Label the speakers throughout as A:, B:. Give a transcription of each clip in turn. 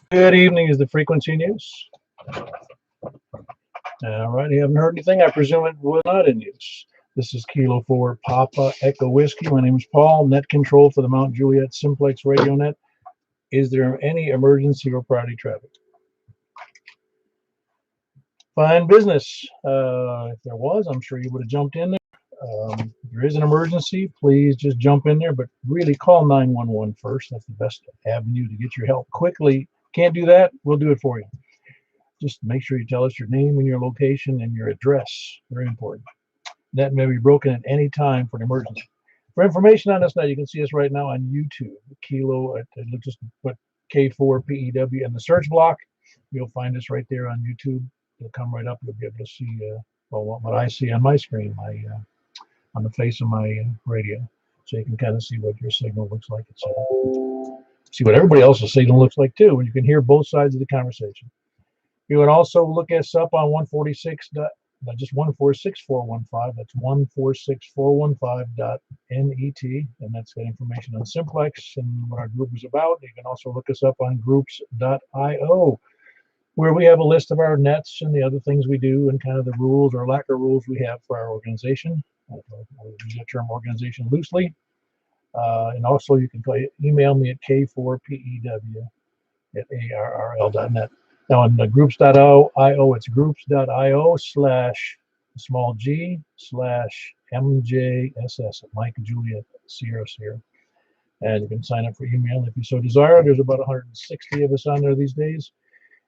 A: Good evening is the frequency news. All right, you haven't heard anything. I presume it was not in use. This is Kilo 4 Papa Echo Whiskey. My name is Paul, net control for the Mount Juliet Simplex Radio Net. Is there any emergency or priority traffic? Fine business. If there was, I'm sure you would have jumped in there. If there is an emergency, please just jump in there, but really call 911 first. That's the best avenue to get your help quickly. Can't do that? We'll do it for you. Just make sure you tell us your name and your location and your address. Very important. Net may be broken at any time for an emergency. For information on us now, you can see us right now on YouTube. Kilo, just put K4PEW in the search block. You'll find us right there on YouTube. It'll come right up. You'll be able to see what I see on my screen, on the face of my radio. So you can kind of see what your signal looks like, etc. See what everybody else's signal looks like too, and you can hear both sides of the conversation. You would also look us up on 146. Just 146415. That's 146415.net, and that's got information on Simplex and what our group is about. You can also look us up on groups.io, where we have a list of our nets and the other things we do and kind of the rules or lack of rules we have for our organization. I use the term organization loosely. And also you can email me at k4pew@arrl.net. Now on the groups.io, it's groups.io/g/MJSS, Mike Juliet Sierra Sierra. And you can sign up for email if you so desire. There's about 160 of us on there these days.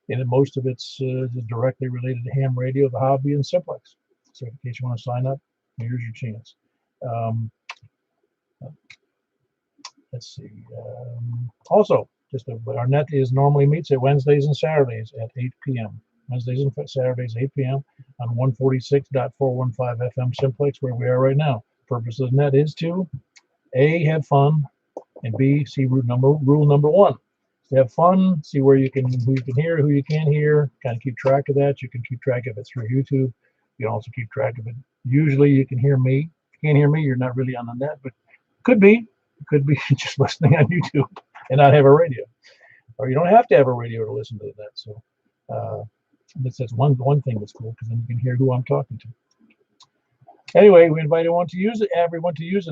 A: And most of it's directly related to ham radio, the hobby, and Simplex. So in case you want to sign up, here's your chance. Let's see. Also, our net is normally meets at Wednesdays and Saturdays at 8 p.m. Wednesdays and Saturdays, 8 p.m. on 146.415 FM Simplex, where we are right now. Purpose of the net is to A, have fun, and B, see rule number one. To have fun, see who you can hear, who you can't hear, kind of keep track of that. You can keep track of it through YouTube. You can also keep track of it. Usually you can hear me. If you can't hear me, you're not really on the net, but could be. You could be just listening on YouTube and not have a radio. Or you don't have to have a radio to listen to that. So that's one thing that's cool, because then you can hear who I'm talking to. Anyway, we invite everyone to use the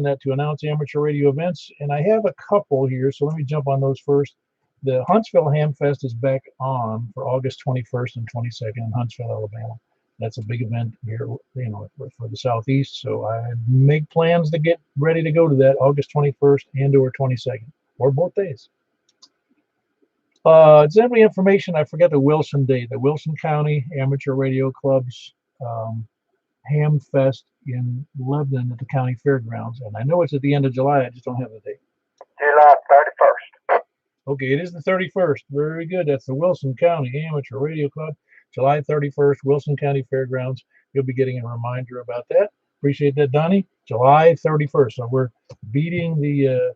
A: net to announce amateur radio events, and I have a couple here, so let me jump on those first. The Huntsville Ham Fest is back on for August 21st and 22nd in Huntsville, Alabama. That's a big event here, for the Southeast. So I make plans to get ready to go to that August 21st and/or 22nd, or both days. Does anybody information? I forget the Wilson date. The Wilson County Amateur Radio Club's Ham Fest in Lebanon at the county fairgrounds, and I know it's at the end of July. I just don't have the date.
B: July 31st.
A: Okay, it is the 31st. Very good. That's the Wilson County Amateur Radio Club, July 31st, Wilson County Fairgrounds. You'll be getting a reminder about that. Appreciate that, Donnie. July 31st. So we're beating the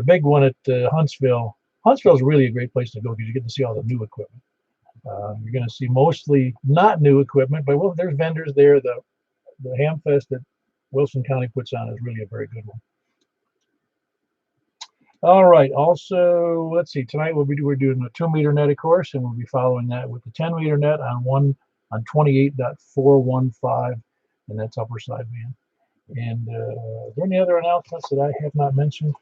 A: big one at Huntsville. Huntsville is really a great place to go because you get to see all the new equipment. You're going to see mostly not new equipment, but there's vendors there. The Ham Fest that Wilson County puts on is really a very good one. All right. Also, let's see. Tonight we're doing a 2-meter net, of course, and we'll be following that with the 10-meter net on 28.415, and that's upper sideband. And are there any other announcements that I have not mentioned?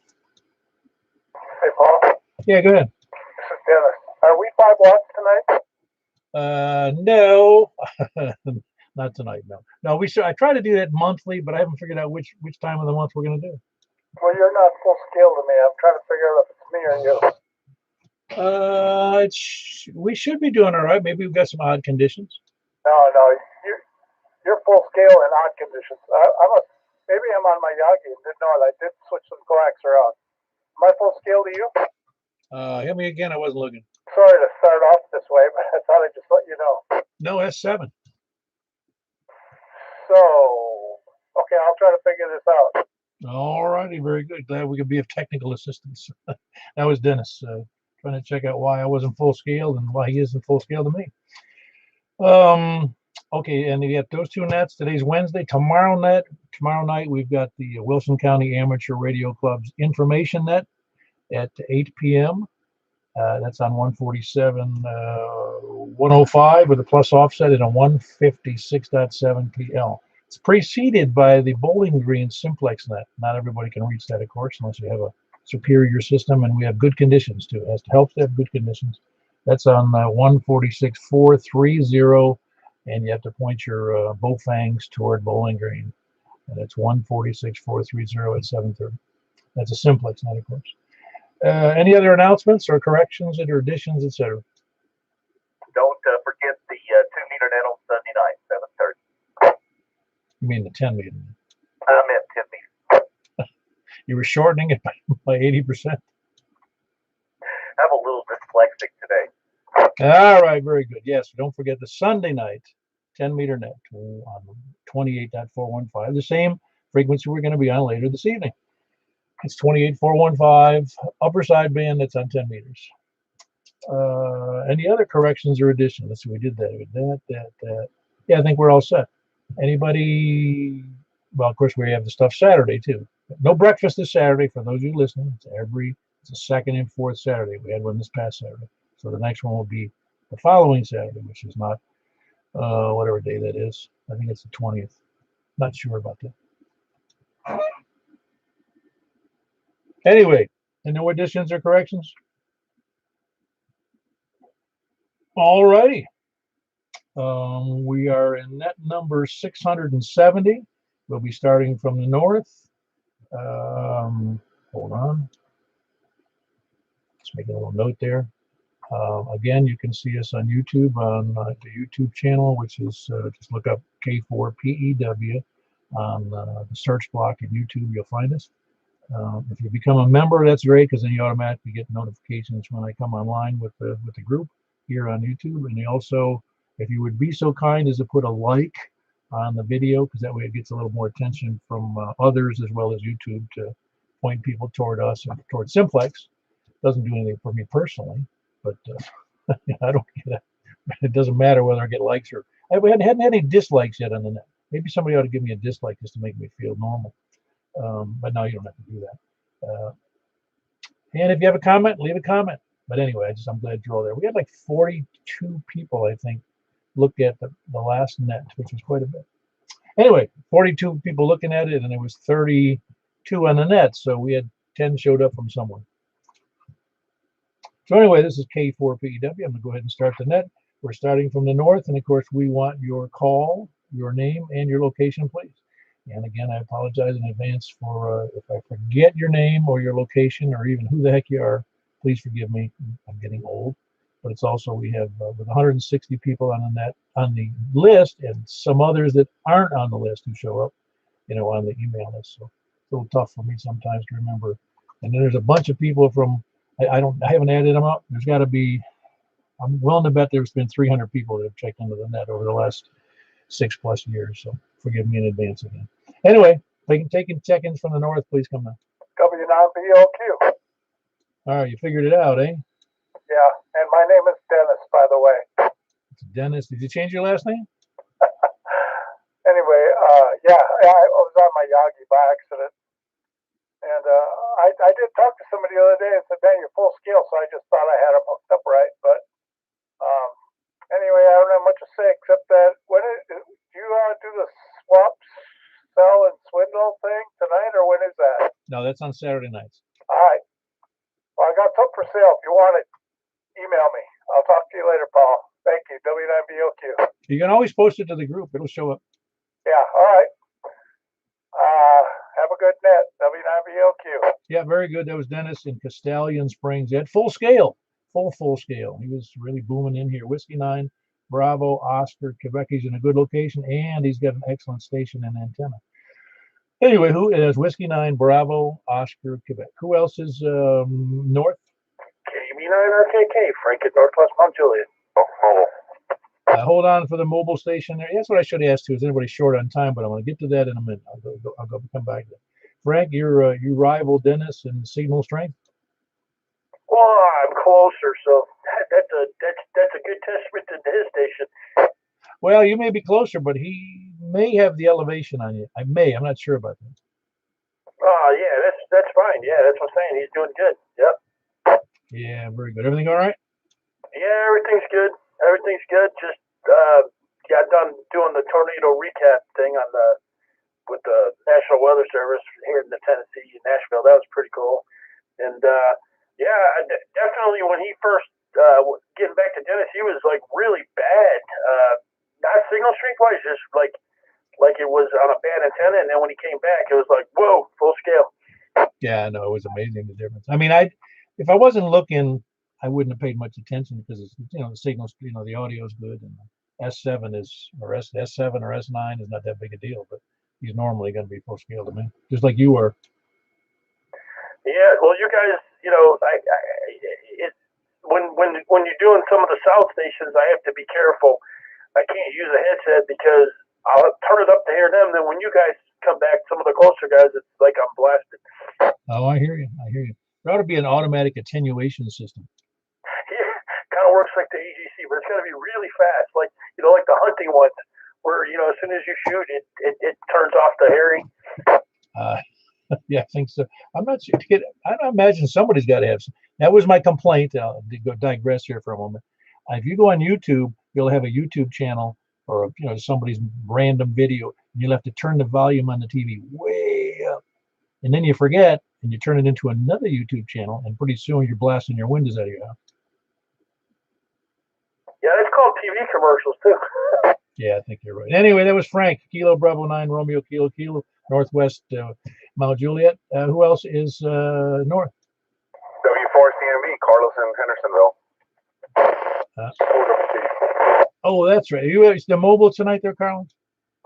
B: Hey, Paul.
A: Yeah, go ahead.
B: This is Dennis. Are we 5 watts tonight?
A: No, not tonight. No. I try to do that monthly, but I haven't figured out which time of the month we're going to do.
B: Well, you're not full scale to me. I'm trying to figure out if it's me or you.
A: We should be doing all right. Maybe we've got some odd conditions.
B: No, you're full scale in odd conditions. Maybe I'm on my Yagi and didn't know it. I did switch some coax around. Am I full scale to you?
A: Hit me again. I wasn't looking.
B: Sorry to start off this way, but I thought I'd just let you know.
A: No, S7.
B: So, okay, I'll try to figure this out.
A: All righty, very good. Glad we could be of technical assistance. That was Dennis trying to check out why I wasn't full scale and why he isn't full scale to me. Okay, and you got those two nets. Today's Wednesday. Tomorrow night we've got the Wilson County Amateur Radio Club's information net at 8 p.m. That's on 147, 105 with a plus offset and a 156.7 PL. It's preceded by the Bowling Green Simplex net. Not everybody can reach that, of course, unless you have a superior system, and we have good conditions too. It has to help to have good conditions. That's on 146.430, and you have to point your bow fangs toward Bowling Green, and it's 146.430 at 730. That's a simplex net, of course. Any other announcements or corrections or additions, etc.?
C: Don't forget the 2-meter net on Sunday night, 7:30.
A: You mean the 10 meter?
C: I meant 10 meters.
A: You were shortening it by 80%.
C: I'm a little dyslexic today.
A: All right, very good. Yes, don't forget the Sunday night 10-meter net on 28.415, the same frequency we're going to be on later this evening. It's 28.415, upper sideband, that's on 10 meters. Any other corrections or additions? Let's see, we did that. Yeah, I think we're all set. Anybody? Well, of course, we have the stuff Saturday, too. No breakfast this Saturday for those of you listening. It's the second and fourth Saturday. We had one this past Saturday. So the next one will be the following Saturday, which is not whatever day that is. I think it's the 20th. Not sure about that. Anyway, and no additions or corrections? All righty. We are in net number 670. We'll be starting from the north. Hold on. Let's make a little note there. Again, you can see us on YouTube, on the YouTube channel, which is just look up K4PEW on the search block in YouTube. You'll find us. If you become a member, that's great, because then you automatically get notifications when I come online with the group here on YouTube. And you also, if you would be so kind as to put a like on the video, because that way it gets a little more attention from others as well as YouTube to point people toward us and toward Simplex. Doesn't do anything for me personally, but I don't get it. It doesn't matter whether I get likes or I hadn't had any dislikes yet on the net. Maybe somebody ought to give me a dislike just to make me feel normal. But now you don't have to do that. And if you have a comment, leave a comment. But anyway, I'm glad you're all there. We had like 42 people, I think, look at the last net, which was quite a bit. Anyway, 42 people looking at it, and there was 32 on the net, so we had 10 showed up from somewhere. So anyway, this is K4PEW. I'm going to go ahead and start the net. We're starting from the north, and of course, we want your call, your name, and your location, please. And again, I apologize in advance for if I forget your name or your location or even who the heck you are. Please forgive me. I'm getting old. But it's also, we have with 160 people on the net, on the list, and some others that aren't on the list who show up, on the email list. So it's a little tough for me sometimes to remember. And then there's a bunch of people from, I haven't added them up. There's got to be, I'm willing to bet there's been 300 people that have checked into the net over the last 6+ years. So forgive me in advance again. Anyway, taking check-ins from the north, please come now.
B: W9BOQ.
A: All right, you figured it out, eh?
B: Yeah, and my name is Dennis, by the way.
A: It's Dennis. Did you change your last name?
B: Anyway, yeah, I was on my Yagi by accident. And I did talk to somebody the other day and said, "Man, you're full scale," so I just thought I had them hooked up right. But anyway, I don't have much to say except that do you do the swap, sell, and swindle thing tonight, or when is that?
A: No, that's on Saturday nights.
B: All right. Well, I got some for sale. If you want it, email me. I'll talk to you later, Paul. Thank you. W9BOQ.
A: You can always post it to the group. It'll show up.
B: Yeah, all right. Have a good net. W9BOQ.
A: Yeah, very good. That was Dennis in Castellian Springs at full scale. Full scale. He was really booming in here. Whiskey 9, Bravo, Oscar, Quebec. He's in a good location, and he's got an excellent station and antenna. Anyway, who is Whiskey 9, Bravo, Oscar, Quebec? Who else is north?
C: KB9RKK, Frank at Northwest Mount Juliet. Oh.
A: Hold on for the mobile station there. That's what I should ask too. Is anybody short on time? But I'm going to get to that in a minute. I'll come back to that. Frank, you rival Dennis in signal strength.
C: Well, I'm closer, so that's a good testament to his station.
A: Well, you may be closer, but he may have the elevation on you. I'm not sure about that.
C: Oh, yeah, that's fine. Yeah, that's what I'm saying. He's doing good. Yep.
A: Yeah, very good. Everything all right?
C: Yeah, everything's good. Everything's good. Just got done doing the tornado recap thing on the with the National Weather Service here in the Tennessee, Nashville. That was pretty cool. And yeah, definitely when he first getting back to Dennis, he was like really bad. Not signal strength wise, just like it was on a bad antenna. And then when he came back, it was like whoa, full scale.
A: Yeah, no, it was amazing the difference. I mean, if I wasn't looking, I wouldn't have paid much attention because it's, the signals, the audio is good, and S7 is or S7 or S9 is not that big a deal, but he's normally going to be full scale to me, just like you were.
C: Yeah, well, you guys, it, when you're doing some of the South stations, I have to be careful. I can't use a headset because I'll turn it up to hear them. Then when you guys come back, some of the closer guys, it's like I'm blasted.
A: Oh, I hear you. I hear you. There ought to be an automatic attenuation system.
C: Yeah, kind of works like the AGC, but it's got to be really fast, like like the hunting ones, where as soon as you shoot, it turns off the hearing.
A: Yeah, I think so. I'm not sure. I imagine somebody's got to have some. That was my complaint. I'll go digress here for a moment. If you go on YouTube, you'll have a YouTube channel or somebody's random video, and you'll have to turn the volume on the TV way up, and then you forget, and you turn it into another YouTube channel, and pretty soon you're blasting your windows out of your house.
C: Yeah, it's called TV commercials too.
A: Yeah, I think you're right. Anyway, that was Frank, Kilo Bravo 9 Romeo Kilo Kilo, Northwest Mount Juliet. Who else is north?
D: W4CME, Carlos in Hendersonville.
A: Oh, that's right. You the mobile tonight there, Carlos?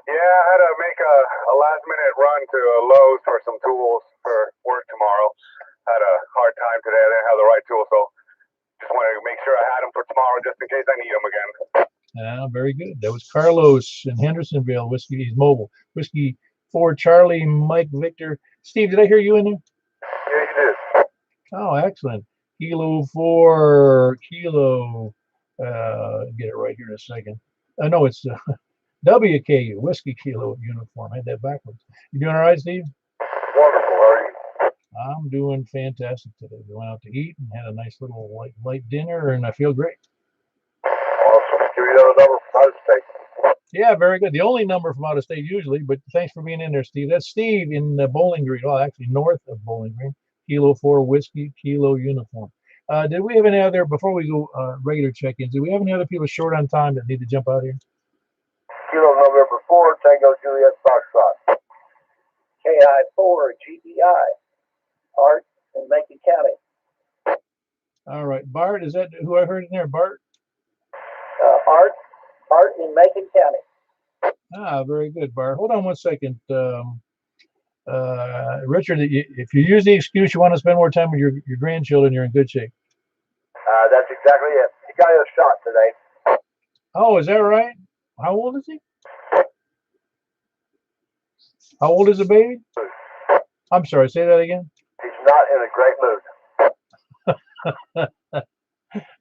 D: Yeah, I had to make a last-minute run to Lowe's for some tools for work tomorrow. Had a hard time today. I didn't have the right tools, so just wanted to make sure I had them for tomorrow just in case I need them again.
A: Very good. That was Carlos in Hendersonville. Whiskey, he's mobile. Whiskey 4 Charlie Mike Victor. Steve, did I hear you in there?
D: Yeah, you did.
A: Oh, excellent. Kilo 4 Kilo. Get it right here in a second. No, it's WKU, Whiskey Kilo uniform. I had that backwards. You doing all right, Steve?
D: Wonderful. How are you?
A: I'm doing fantastic today. We went out to eat and had a nice little light dinner, and I feel great.
D: Awesome. Give me another number from out of state.
A: Yeah, very good. The only number from out of state usually, but thanks for being in there, Steve. That's Steve in Bowling Green. Well, actually north of Bowling Green. Kilo 4 Whiskey Kilo uniform. Did we have any other, before we go regular check-ins, do we have any other people short on time that need to jump out here?
D: Kilo November 4, Tango Juliet Foxtrot.
B: KI4 GBI, Art in Macon County.
A: All right. Bart, is that who I heard in there? Bart?
B: Art in Macon County.
A: Very good, Bart. Hold on one second. Richard, if you use the excuse you want to spend more time with your grandchildren, you're in good shape.
D: That's exactly it. He got a shot today.
A: Oh, is that right? How old is he? How old is the baby? I'm sorry, say that again.
D: He's not in a great mood.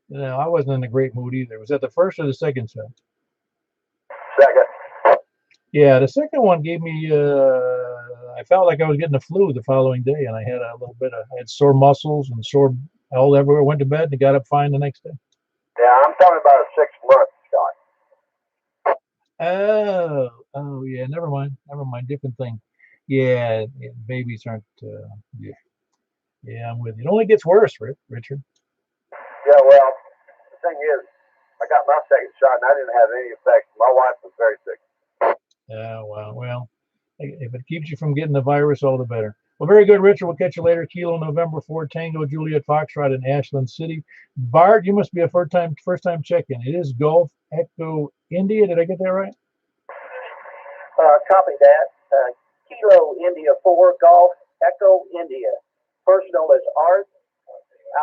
A: No, I wasn't in a great mood either. Was that the first or the second shot?
D: Second.
A: Yeah, the second one gave me, I felt like I was getting the flu the following day, and I had I had sore muscles and sore all everywhere. Went to bed and got up fine the next day.
D: Yeah, I'm talking about a 6-month shot.
A: Oh, yeah. Never mind. Different thing. Yeah, babies aren't. Yeah, I'm with you. It only gets worse, Richard.
D: Yeah, well, the thing is, I got my second shot and I didn't have any effects. My wife was very sick.
A: Well, if it keeps you from getting the virus, all the better. Well, very good, Richard. We'll catch you later. Kilo November 4 Tango Juliet Foxtrot in Ashland City. Bart, you must be a first time check-in. It is Golf Echo India. Did I get that right?
B: Copy that. Kilo India 4 Golf Echo India. First known as Art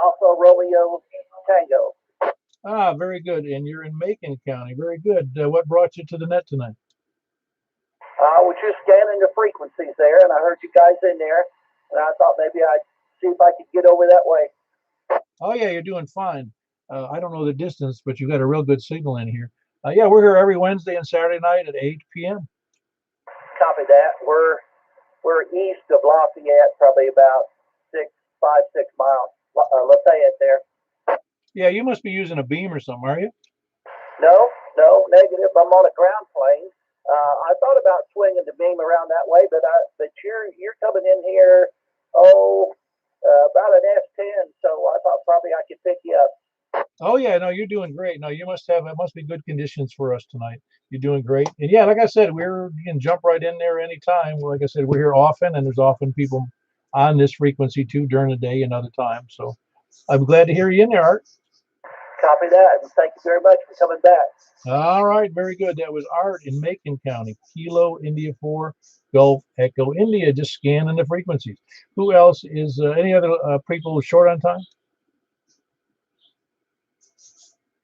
B: Alpha Romeo Tango.
A: Very good. And you're in Macon County. Very good. What brought you to the net tonight?
B: I was just scanning the frequencies there, and I heard you guys in there, and I thought maybe I'd see if I could get over that way.
A: Oh, yeah, you're doing fine. I don't know the distance, but you've got a real good signal in here. Yeah, we're here every Wednesday and Saturday night at 8 p.m.
B: Copy that. We're east of Lafayette, probably about 6 miles. Lafayette there.
A: Yeah, you must be using a beam or something, are you?
C: No, no, negative. I'm on a ground plane. I thought about swinging the beam around that way, but you're coming in here, about an S10, so I thought probably I could pick you up.
A: Oh yeah, no, you're doing great. No, you must have it must be good conditions for us tonight. You're doing great. And yeah, like I said, you can jump right in there anytime. Like I said, we're here often and there's often people on this frequency too during the day and other times. So I'm glad to hear you in there, Art.
C: Copy that, and thank you very much for coming back.
A: All right, very good. That was Art in Macon County, Kilo India 4 Gulf Echo India, just scanning the frequencies. Who else is any other people short on time?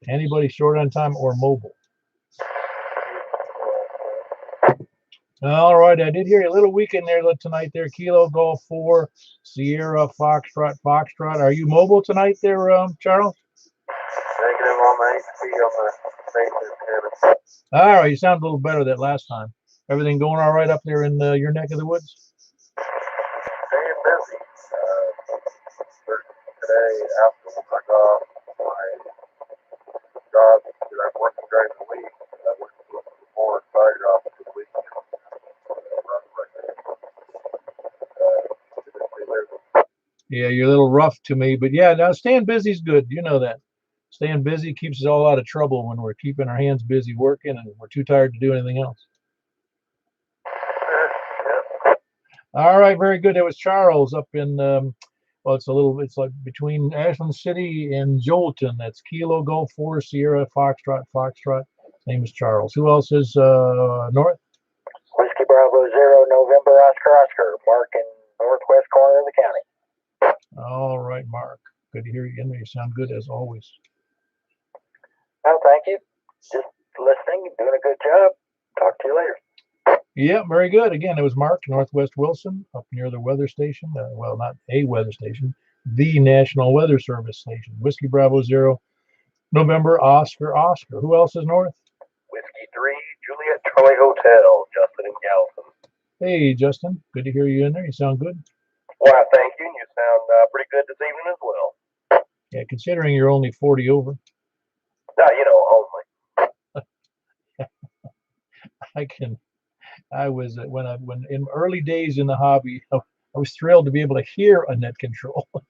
A: Anybody short on time or mobile? All right, I did hear you a little weak in there tonight there. Kilo Golf 4, Sierra Foxtrot, Foxtrot. Are you mobile tonight there, Charles?
C: Negative on the HP on the station.
A: All right, you sound a little better that last time. Everything going all right up there in your neck of the woods?
C: Staying busy. Today, after I got off my job that I'm working during the week, I was more excited off the week.
A: Yeah, you're a little rough to me, but yeah, now staying busy is good. You know that. Staying busy keeps us all out of trouble when we're keeping our hands busy working and we're too tired to do anything else. All right, very good. That was Charles up in, well, it's like between Ashland City and Jolton. That's Kilo Golf 4 Sierra Foxtrot, Foxtrot. His name is Charles. Who else is north?
C: Whiskey Bravo 0 November Oscar Oscar, Mark in northwest corner of the county.
A: All right, Mark. Good to hear you in there. You sound good as always.
C: Oh, thank you. Just listening, doing a good job. Talk to you later.
A: Yeah, very good. Again, it was Mark, Northwest Wilson, up near the weather station. Well, not a weather station, the National Weather Service station. Whiskey Bravo 0, November Oscar Oscar. Who else is north?
C: Whiskey 3, Juliet Troy Hotel, Justin and Galveston.
A: Hey, Justin. Good to hear you in there. You sound good.
C: Well, thank you. You sound pretty good this evening as well.
A: Yeah, considering you're only 40 over.
C: No, only.
A: I was when in early days in the hobby, I was thrilled to be able to hear a net control.
C: Copy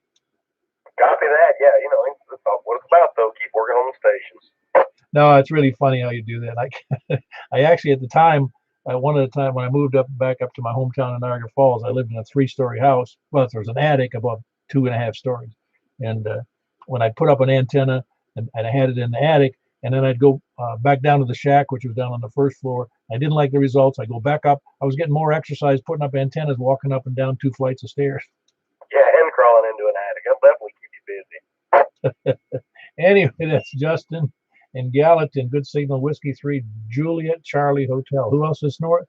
C: that. Yeah, that's what it's about, though. Keep working on the stations.
A: No, it's really funny how you do that. I actually at the time, one of the time when I moved back up to my hometown in Niagara Falls, I lived in a 3-story house. Well, there was an attic above 2.5 stories, and when I put up an antenna and I had it in the attic, and then I'd go back down to the shack, which was down on the first floor. I didn't like the results. I go back up. I was getting more exercise putting up antennas, walking up and down 2 flights of stairs.
C: Yeah, and crawling into an attic. That'll definitely keep you busy.
A: Anyway, that's Justin and Gallatin. Good Signal Whiskey 3, Juliet Charlie Hotel. Who else is north?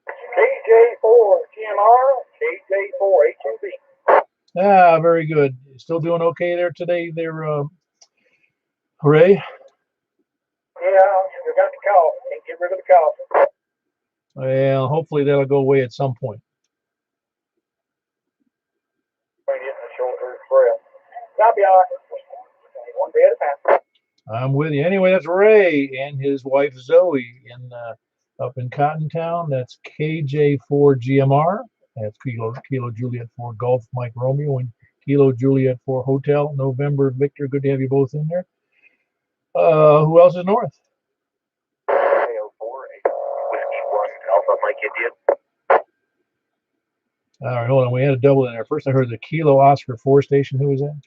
C: KJ4 GMR, KJ4 HMB.
A: Ah, very good. Still doing okay there today there, Ray?
C: Yeah, you got the cough. Can't get rid of the cough.
A: Well, hopefully that'll go away at some point.
C: Getting a shoulder breath. I'll be all right. One day at a time.
A: I'm with you. Anyway, that's Ray and his wife Zoe in up in Cottontown. That's KJ4 GMR. That's Kilo Juliet 4 Golf Mike Romeo and Kilo Juliet 4 Hotel November Victor. Good to have you both in there. Who else is north?
C: Whiskey 1 Alpha Mike Indian.
A: All right, hold on. We had a double in there. First, I heard the Kilo Oscar 4 station. Who was that?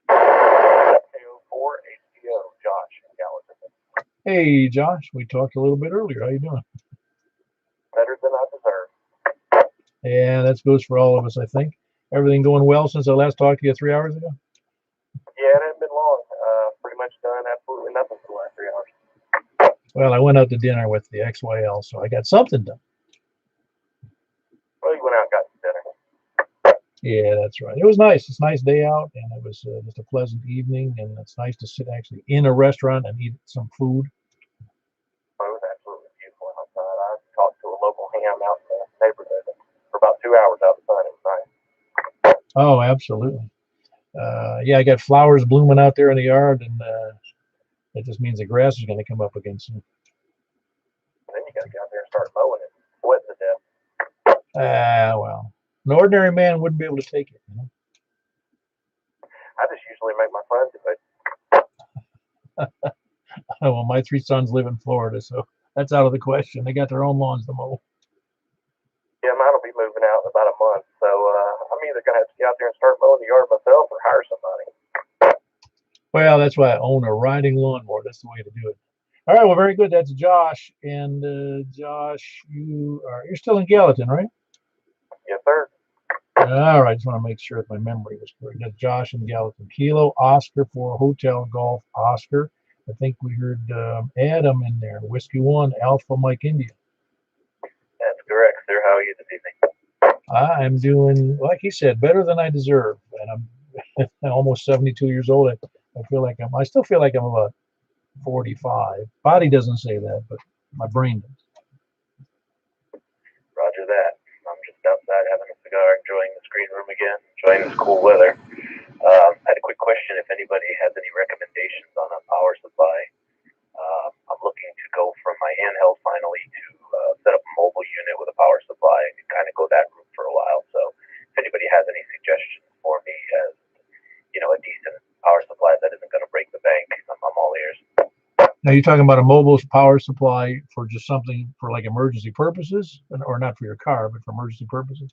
C: 4 HBO, Josh and Gallatin.
A: Hey, Josh. We talked a little bit earlier. How you doing?
C: Better than I deserve.
A: Yeah, that goes for all of us, I think. Everything going well since I last talked to you 3 hours ago?
C: Yeah, it hasn't been long. Pretty much done absolutely nothing for the last 3 hours.
A: Well, I went out to dinner with the XYL, so I got something done.
C: Well, you went out and got some dinner.
A: Yeah, that's right. It was nice. It's a nice day out, and it was just a pleasant evening, and it's nice to sit actually in a restaurant and eat some food.
C: It was absolutely beautiful outside. I talked to a local ham out in the neighborhood for about 2 hours out in the sun. It was nice.
A: Oh, absolutely. Yeah, I got flowers blooming out there in the yard, and that just means the grass is going to come up again soon.
C: Then you got to get out there and start mowing it, sweating to death.
A: Well, an ordinary man wouldn't be able to take it. You know?
C: I just usually make my friends do it.
A: Well, my 3 sons live in Florida, so that's out of the question. They got their own lawns to mow.
C: Yeah, mine will be moving out in about a month, so I'm either gonna have to get out there and start mowing the yard myself or hire somebody.
A: Well, that's why I own a riding lawnmower. That's the way to do it. All right, well, very good. That's Josh, and Josh, you're still in Gallatin, right?
C: Yes, sir.
A: All right, just want to make sure that my memory was correct. That's Josh in Gallatin. Kilo Oscar for Hotel Golf Oscar. I think we heard Adam in there. Whiskey 1 Alpha Mike India.
C: That's correct, sir. How are you this evening?
A: I'm doing, like he said, better than I deserve, and I'm almost 72 years old. I still feel like I'm about 45. Body doesn't say that, but my brain does.
C: Roger that. I'm just outside having a cigar, enjoying the screen room again, enjoying this cool weather. I had a quick question if anybody has any recommendations on a power supply. I'm looking to go from my handheld finally to set up a mobile unit with a power supply and kind of go that route for a while. So if anybody has any suggestions for me as, a decent power supply that isn't going to break the bank, I'm all ears.
A: Now you're talking about a mobile power supply for just something for like emergency purposes, or not for your car, but for emergency purposes?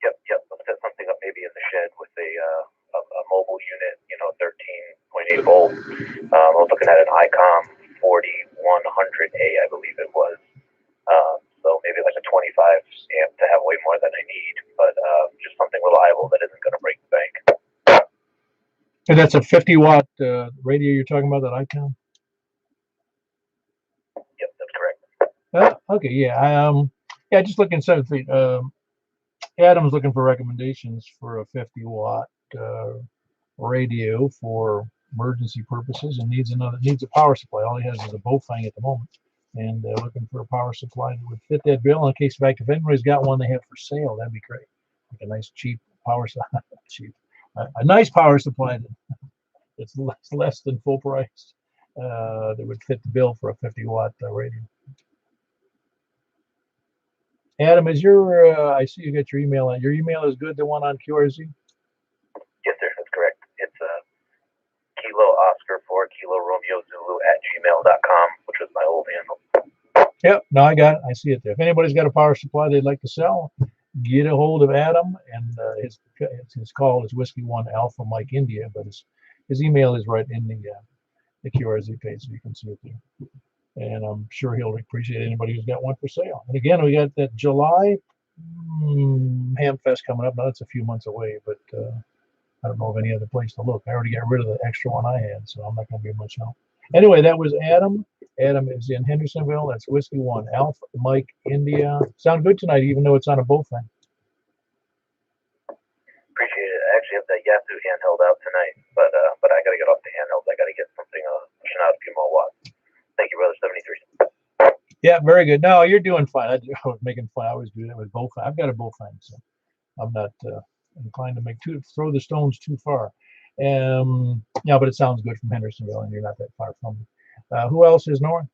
C: Yep. Let's set something up maybe in the shed with a mobile unit, 13.8 volt. I was looking at an ICOM 4100A, I believe it was. So maybe like a 25 amp to have way more than I need, but just something reliable that isn't going to break the bank.
A: And that's a 50-watt radio you're talking about, that ICOM?
C: Yep, that's correct.
A: Okay, yeah. Just looking 7 feet. Adam's looking for recommendations for a 50-watt radio for emergency purposes, and needs a power supply. All he has is a Bofang at the moment, and looking for a power supply that would fit that bill. In case, if anybody's got one they have for sale, that'd be great. Like a nice cheap power supply, a nice power supply that's less than full price, that would fit the bill for a 50-watt radio. Adam, is I see you got your email. Your email is good, the one on QRZ?
C: Yes, sir, that's correct. It's Kilo Oscar for Kilo Romeo Zulu @gmail.com, which was my old handle.
A: Yep, no, I got it. I see it there. If anybody's got a power supply they'd like to sell, get a hold of Adam, and his call is Whiskey 1 Alpha Mike India, but his email is right in the QRZ page, so you can see it there. And I'm sure he'll appreciate anybody who's got one for sale. And again, we got that July Hamfest coming up. Now that's a few months away, but I don't know of any other place to look. I already got rid of the extra one I had, so I'm not going to be much help. Anyway, that was Adam. Adam is in Hendersonville. That's Whiskey 1 Alpha Mike India. Sound good tonight, even though it's on a Bofang.
C: Appreciate it. I actually have that Yasu handheld out tonight, but I got to get off the handheld. I got to get something pushing out a few more watts. Thank you, brother. 73.
A: Yeah, very good. No, you're doing fine. I was making fun. I always do that with Bofang. I've got a Bofang, so I'm not inclined to throw the stones too far. Yeah, but it sounds good from Hendersonville, and you're not that far from me. Who else is north?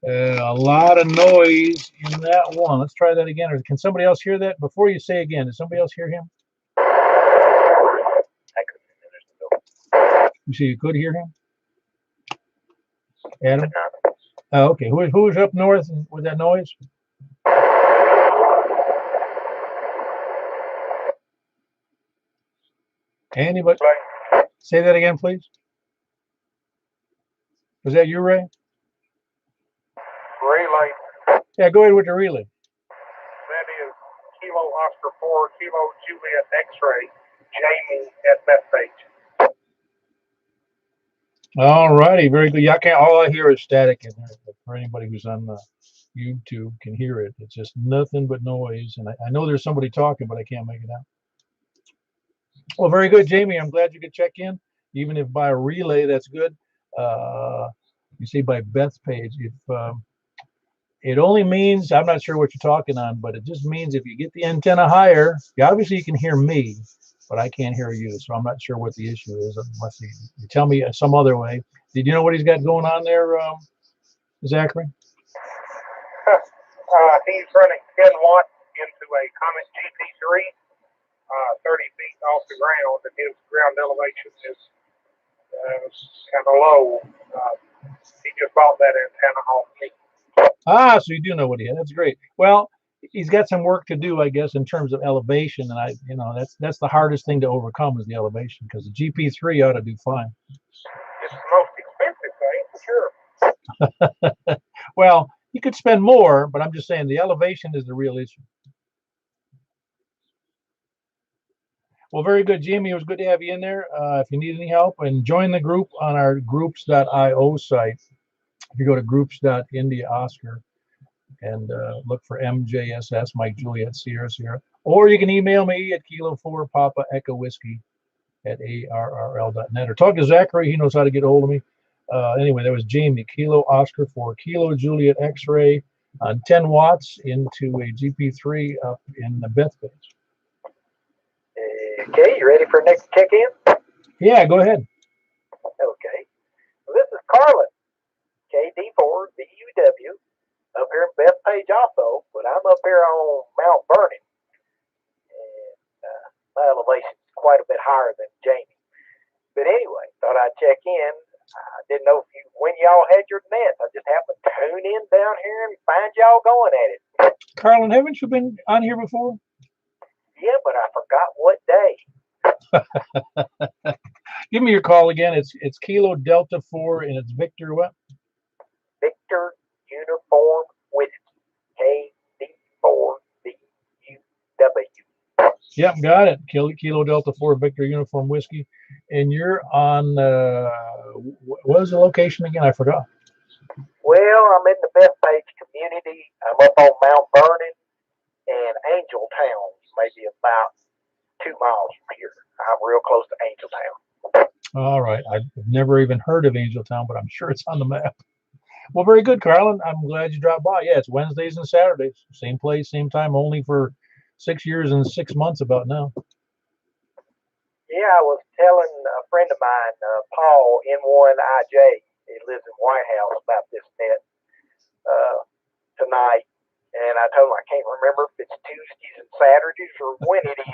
A: A lot of noise in that one. Let's try that again. Or can somebody else hear that? Before you say again, does somebody else hear him? You see, you could hear him? Adam? Oh, okay. Who's up north with that noise? Anybody? Say that again, please. Was that you, Ray?
B: Relay.
A: Yeah, go ahead with the relay.
B: That is Kilo Oscar 4, Kilo Juliet X-ray, Jamie at Bethpage.
A: All righty, very good. Yeah, all I hear is static in there. But for anybody who's on YouTube can hear it. It's just nothing but noise. And I know there's somebody talking, but I can't make it out. Well, very good, Jamie. I'm glad you could check in. Even if by relay, that's good. You see by Bethpage, if It only means, I'm not sure what you're talking on, but it just means if you get the antenna higher, obviously you can hear me, but I can't hear you. So I'm not sure what the issue is unless you tell me some other way. Did you know what he's got going on there, Zachary?
B: He's running 10 watts into a Comet GP3, 30 feet off the ground, and his ground elevation is kind of low. He just bought that antenna off me.
A: Ah, so you do know what he had. That's great. Well, he's got some work to do, I guess, in terms of elevation, and that's the hardest thing to overcome is the elevation, because the GP3 ought to do fine.
B: It's the most expensive thing, for sure.
A: Well, you could spend more, but I'm just saying the elevation is the real issue. Well, very good, Jamie. It was good to have you in there. If you need any help, and join the group on our groups.io site. If you go to groups.India Oscar and look for MJSS, Mike Juliet Sierra Sierra, or you can email me at Kilo 4 Papa Echo Whiskey at ARRL.net, or talk to Zachary. He knows how to get a hold of me. Anyway, that was Jamie, Kilo Oscar 4 Kilo Juliet X-ray on 10 watts into a GP3 up in the Bethpage.
C: Okay, you ready for next check-in?
A: Yeah, go ahead.
C: Okay. Well, this is Carlin, KD4VUW, up here in Bethpage also, but I'm up here on Mount Vernon, and my elevation's quite a bit higher than Jamie. But anyway, thought I'd check in. I didn't know when y'all had your nets. I just happened to tune in down here and find y'all going at it.
A: Carlin, haven't you been on here before?
C: Yeah, but I forgot what day.
A: Give me your call again. It's Kilo Delta 4 and it's Victor what?
C: Victor Uniform Whiskey, KD4VUW.
A: Yep, got it. Kilo Delta 4 Victor Uniform Whiskey. And you're on, what was the location again? I forgot.
C: Well, I'm in the Bethpage community. I'm up on Mount Vernon and Angel Town, maybe about 2 miles from here. I'm real close to Angel Town.
A: All right. I've never even heard of Angel Town, but I'm sure it's on the map. Well, very good, Carlin. I'm glad you dropped by. Yeah, it's Wednesdays and Saturdays. Same place, same time, only for 6 years and 6 months about now.
C: Yeah, I was telling a friend of mine, Paul, N1IJ, he lives in White House, about this net tonight. And I told him I can't remember if it's Tuesdays and Saturdays or when it is.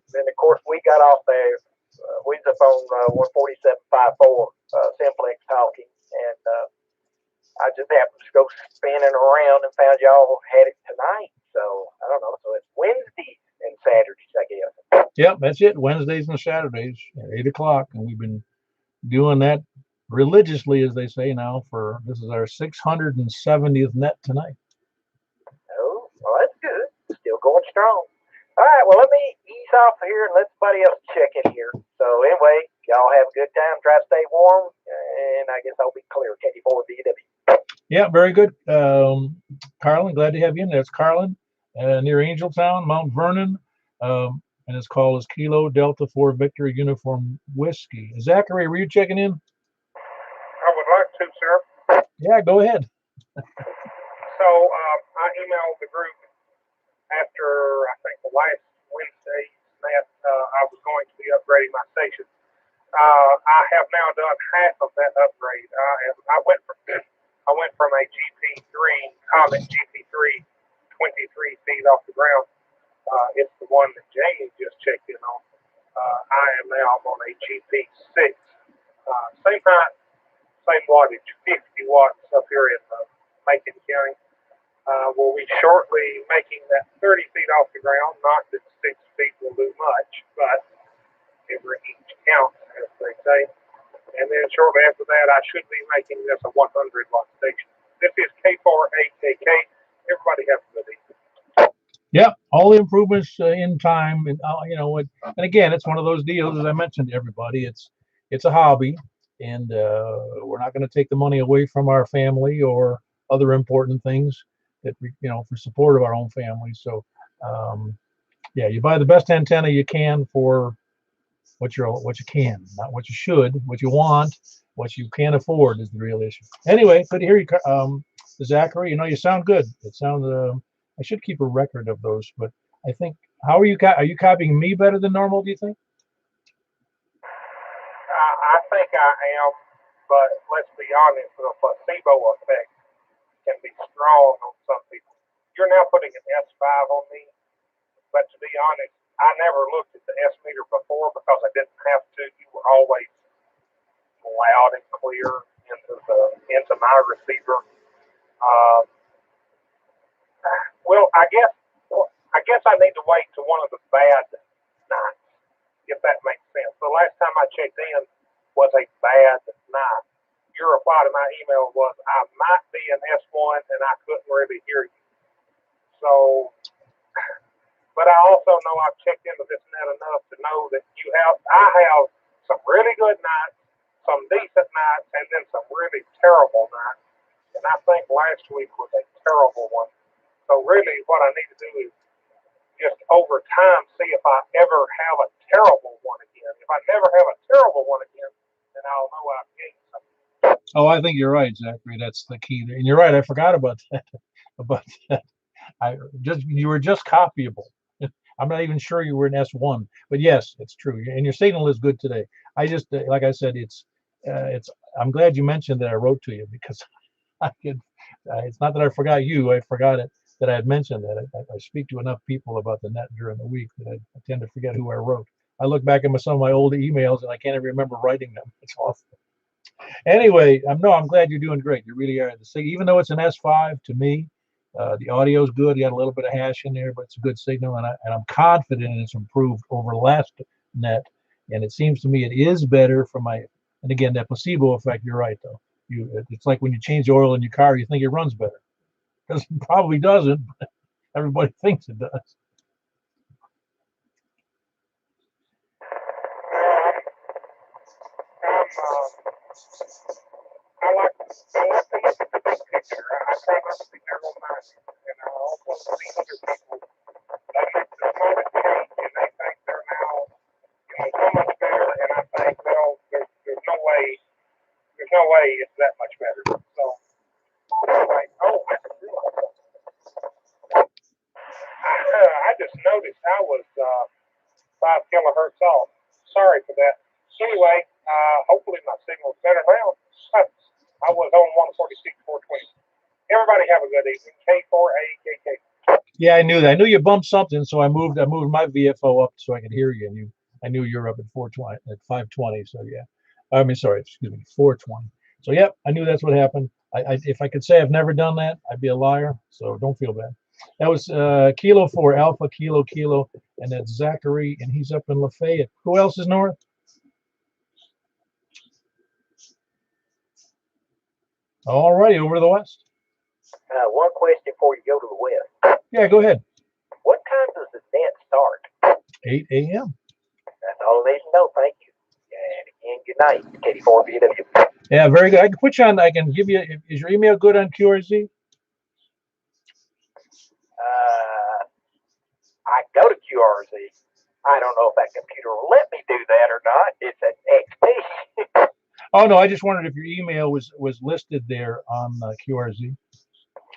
C: Then, of course, we got off there. We was up on 147.54 Simplex talking. And I just happened to go spinning around and found y'all had it tonight. So, I don't know. So, it's Wednesdays and Saturdays, I guess.
A: Yep, that's it. Wednesdays and Saturdays at 8 o'clock. And we've been doing that religiously, as they say now, this is our 670th net tonight.
C: Oh, well, that's good. Still going strong. All right, well, let me ease off here and let somebody else check in here. So, anyway, y'all have a good time. Try to stay warm, and I guess I'll be clear. KD4VW.
A: Yeah, very good. Carlin, glad to have you in there. It's Carlin near Angeltown, Mount Vernon, and his call is Kilo Delta 4 Victor Uniform Whiskey. Zachary, were you checking in?
B: I would like to, sir.
A: Yeah, go ahead.
B: So I emailed the group after, I think, the last Wednesday that I was going to be upgrading my station. I have now done half of that upgrade. I went from a GP3, Comet GP3, 23 feet off the ground. It's the one that Jamie just checked in on. I am now on a GP6. Same height, same wattage, 50 watts up here in Macon County. We'll be shortly making that 30 feet off the ground. Not that 6 feet will do much, but every inch counts, as they say. And then shortly after that, I should be making this a 100-watt station. This is K4AKK. Everybody have a good evening.
A: Yeah, all the improvements in time, and and again, it's one of those deals, as I mentioned to everybody. It's a hobby, and we're not going to take the money away from our family or other important things that for support of our own family. So, yeah, you buy the best antenna you can for what you can, not what you should, what you want, what you can't afford is the real issue. Anyway, good to hear you, Zachary. You sound good. It sounds. I should keep a record of those, but I think. How are you? Are you copying me better than normal? Do you think?
B: I think I am, but let's be honest, the placebo effect can be strong on some people. You're now putting an S5 on me, but to be honest, I never looked at the S meter before because I didn't have to. You were always loud and clear into my receiver. Um, well, I guess I need to wait to one of the bad nights, if that makes sense. The last time I checked in was a bad night. Your reply to my email was, I might be an S1 and I couldn't really hear you. So, but I also know I've checked into this net enough to know that I have some really good nights, some decent nights, and then some really terrible nights. And I think last week was a terrible one. So really what I need to do is just over time see if I ever have a terrible one again. If I never have a terrible one again, then I'll know I've gained something.
A: Oh, I think you're right, Zachary. That's the key. And you're right. I forgot about that. About that. You were just copyable. I'm not even sure you were an S1, but yes, it's true. And your signal is good today. I just, like I said, I'm glad you mentioned that I wrote to you because it's not that I forgot you. I forgot it that I had mentioned that. I speak to enough people about the net during the week that I tend to forget who I wrote. I look back at some of my old emails and I can't even remember writing them. It's awful. Anyway, I'm glad you're doing great. You really are. Even though it's an S5 to me, the audio's good. You got a little bit of hash in there, but it's a good signal, and I'm confident it's improved over last net. And it seems to me it is better for my. And again, that placebo effect. You're right, though. It's like when you change the oil in your car, you think it runs better. It probably doesn't, but everybody thinks it does.
B: I like to look at the big picture. I try not to be narrow-minded, and I also see other people that make the smallest change, and they think they're now, so much better, and I think, well, there's no way it's that much better. So, anyway, I just realized something. I just noticed I was 5 kilohertz off. Sorry for that. So anyway, hopefully my signal's better now. I was on 146, 420. Everybody have a good evening. K4AKK.
A: Yeah, I knew that. I knew you bumped something, so I moved my VFO up so I could hear you. And I knew you were up at 420, at 520. So yeah, I mean, sorry, excuse me, 420. So yep, I knew that's what happened. If I could say I've never done that, I'd be a liar. So don't feel bad. That was Kilo 4 Alpha Kilo Kilo, and that's Zachary, and he's up in Lafayette. Who else is north? All right, over to the west.
C: One question before you go to the west.
A: Yeah, go ahead.
C: What time does the net start?
A: 8 a.m.
C: That's all I need to know. Thank you. And again, good night, Katie4BW.
A: Yeah, very good. I can put you on. I can give you. Is your email good on QRZ?
C: I go to QRZ. I don't know if that computer will let me do that or not. It's an XP.
A: Oh no, I just wondered if your email was listed there on QRZ.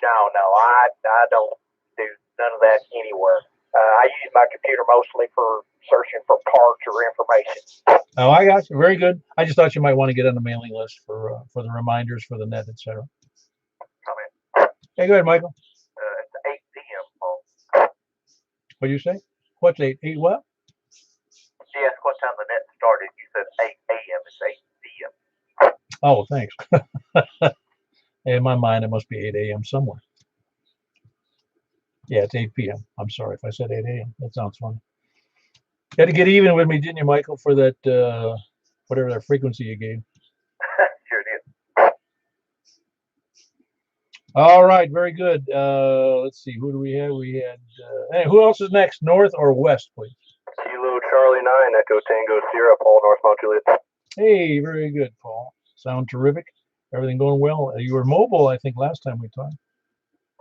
C: No, I don't do none of that anywhere. I use my computer mostly for searching for parts or information.
A: Oh, I got you. Very good. I just thought you might want to get on the mailing list for the reminders for the net, etc.
C: Come in.
A: Hey, go ahead, Michael.
C: It's 8 p.m.
A: What do you say? What's 8 what?
C: Yes, what time the net started? You said 8 a.m. It's 8 p.m.
A: Oh, thanks. In my mind, it must be 8 a.m. somewhere. Yeah, it's 8 p.m. I'm sorry if I said 8 a.m. That sounds funny. You had to get even with me, didn't you, Michael, for that, whatever that frequency you gave?
C: Sure did.
A: All right, very good. Let's see, who do we have? We had, hey, who else is next, north or west, please?
D: Kilo Charlie 9, Echo Tango Sierra, Paul, North Mount Juliet.
A: Hey, very good, Paul. Sound terrific. Everything going well. You were mobile, I think, last time we talked.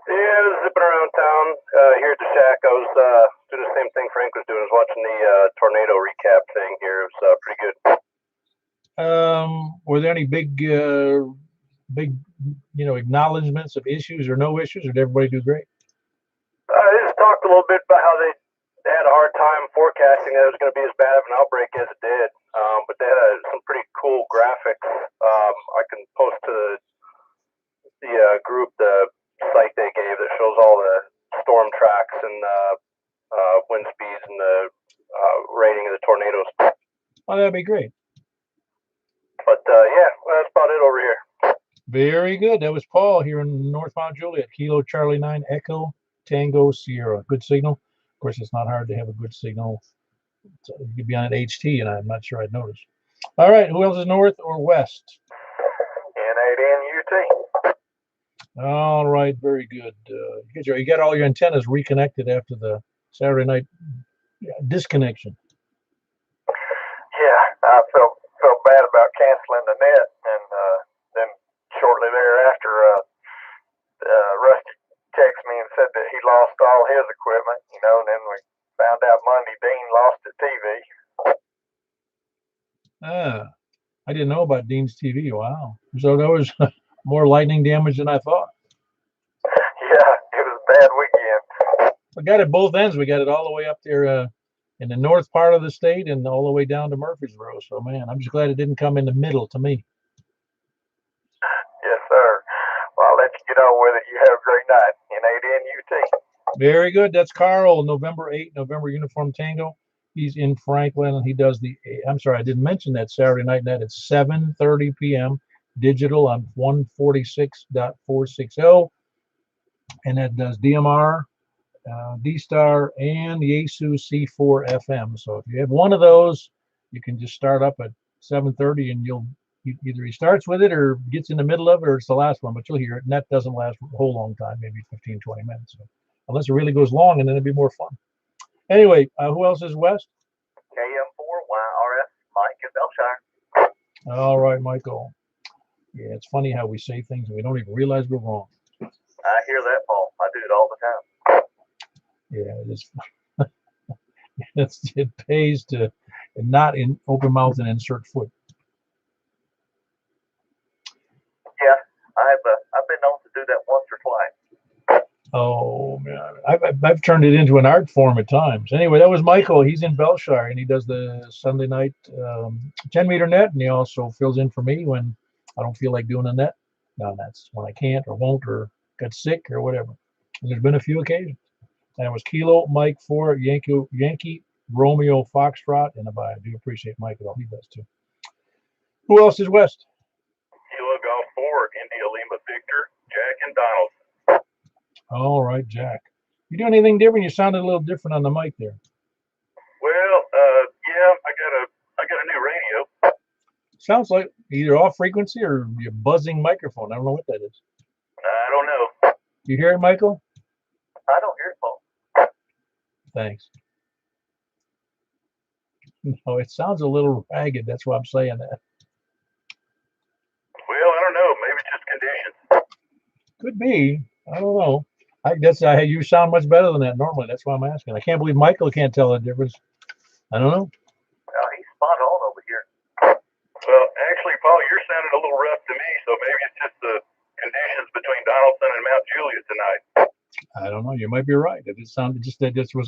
D: Yeah, I was zipping around town here at the shack. I was doing the same thing Frank was doing. I was watching the tornado recap thing here. It was pretty good.
A: Were there any big big, acknowledgments of issues or no issues, or did everybody do great?
C: They just talked a little bit about how they had a hard time forecasting that it was going to be as bad of an outbreak as it did. But they had some pretty cool graphics. I can post to the group the site they gave that shows all the storm tracks and wind speeds and the rating of the tornadoes.
A: Oh, that'd be great.
C: But yeah, that's about it over here.
A: Very good. That was Paul here in North Mount Juliet, Kilo Charlie 9 Echo Tango Sierra. Good signal. Of course, it's not hard to have a good signal. So you could be on an HT, and I'm not sure I'd notice. All right, who else is north or west?
C: N8NUT.
A: All right, very good. You got all your antennas reconnected after the Saturday night disconnection.
C: Yeah, I felt bad about canceling the net, and then shortly thereafter, Rusty texted me and said that he lost all his equipment, and then we found out Monday Dean lost his TV.
A: I didn't know about Dean's TV. Wow. So there was more lightning damage than I thought.
C: Yeah, it was a bad weekend.
A: We got it both ends. We got it all the way up there in the north part of the state and all the way down to Murfreesboro. So, man, I'm just glad it didn't come in the middle to me.
C: Yes, sir. Well, I'll let you get on with it. You have a great night. N8NUT.
A: Very good. That's Carl, November 8, November Uniform Tango. He's in Franklin, and he does I'm sorry, I didn't mention that Saturday night net at 7:30 p.m. digital on 146.460. And that does DMR, D-Star, and Yaesu C4 FM. So if you have one of those, you can just start up at 7:30 and either he starts with it or gets in the middle of it, or it's the last one, but you'll hear it. And that doesn't last a whole long time, maybe 15, 20 minutes. So, unless it really goes long, and then it'd be more fun. Anyway, who else is west?
C: KM4YRF, Mike in Belshire.
A: All right, Michael. Yeah, it's funny how we say things and we don't even realize we're wrong.
C: I hear that, Paul. I do it all the time.
A: Yeah, it pays to not in open mouth and insert foot.
C: Yeah, I've been known to do that once or twice.
A: Oh man, I've turned it into an art form at times. Anyway, that was Michael. He's in Belshire and he does the Sunday night 10-meter net, and he also fills in for me when I don't feel like doing a net. No, that's when I can't or won't or got sick or whatever. And there's been a few occasions. And it was Kilo Mike 4 Yankee Romeo Foxtrot, and I do appreciate Mike at all he does too. Who else is west?
C: Kilo Golf 4 India Lima Victor, Jack and Donald.
A: All right, Jack. You doing anything different? You sounded a little different on the mic there.
C: Well, yeah, I got a new radio.
A: Sounds like either off frequency or your buzzing microphone. I don't know what that is.
C: I don't know.
A: You hear it, Michael?
C: I don't hear it, Paul.
A: Thanks. No, it sounds a little ragged. That's why I'm saying that.
C: Well, I don't know. Maybe it's just conditions.
A: Could be. I don't know. I guess you sound much better than that normally. That's why I'm asking. I can't believe Michael can't tell the difference. I don't know.
C: Well, he's spot on over here. Well, actually, Paul, you're sounding a little rough to me, so maybe it's just the conditions between Donaldson and Mount Juliet tonight.
A: I don't know. You might be right. It was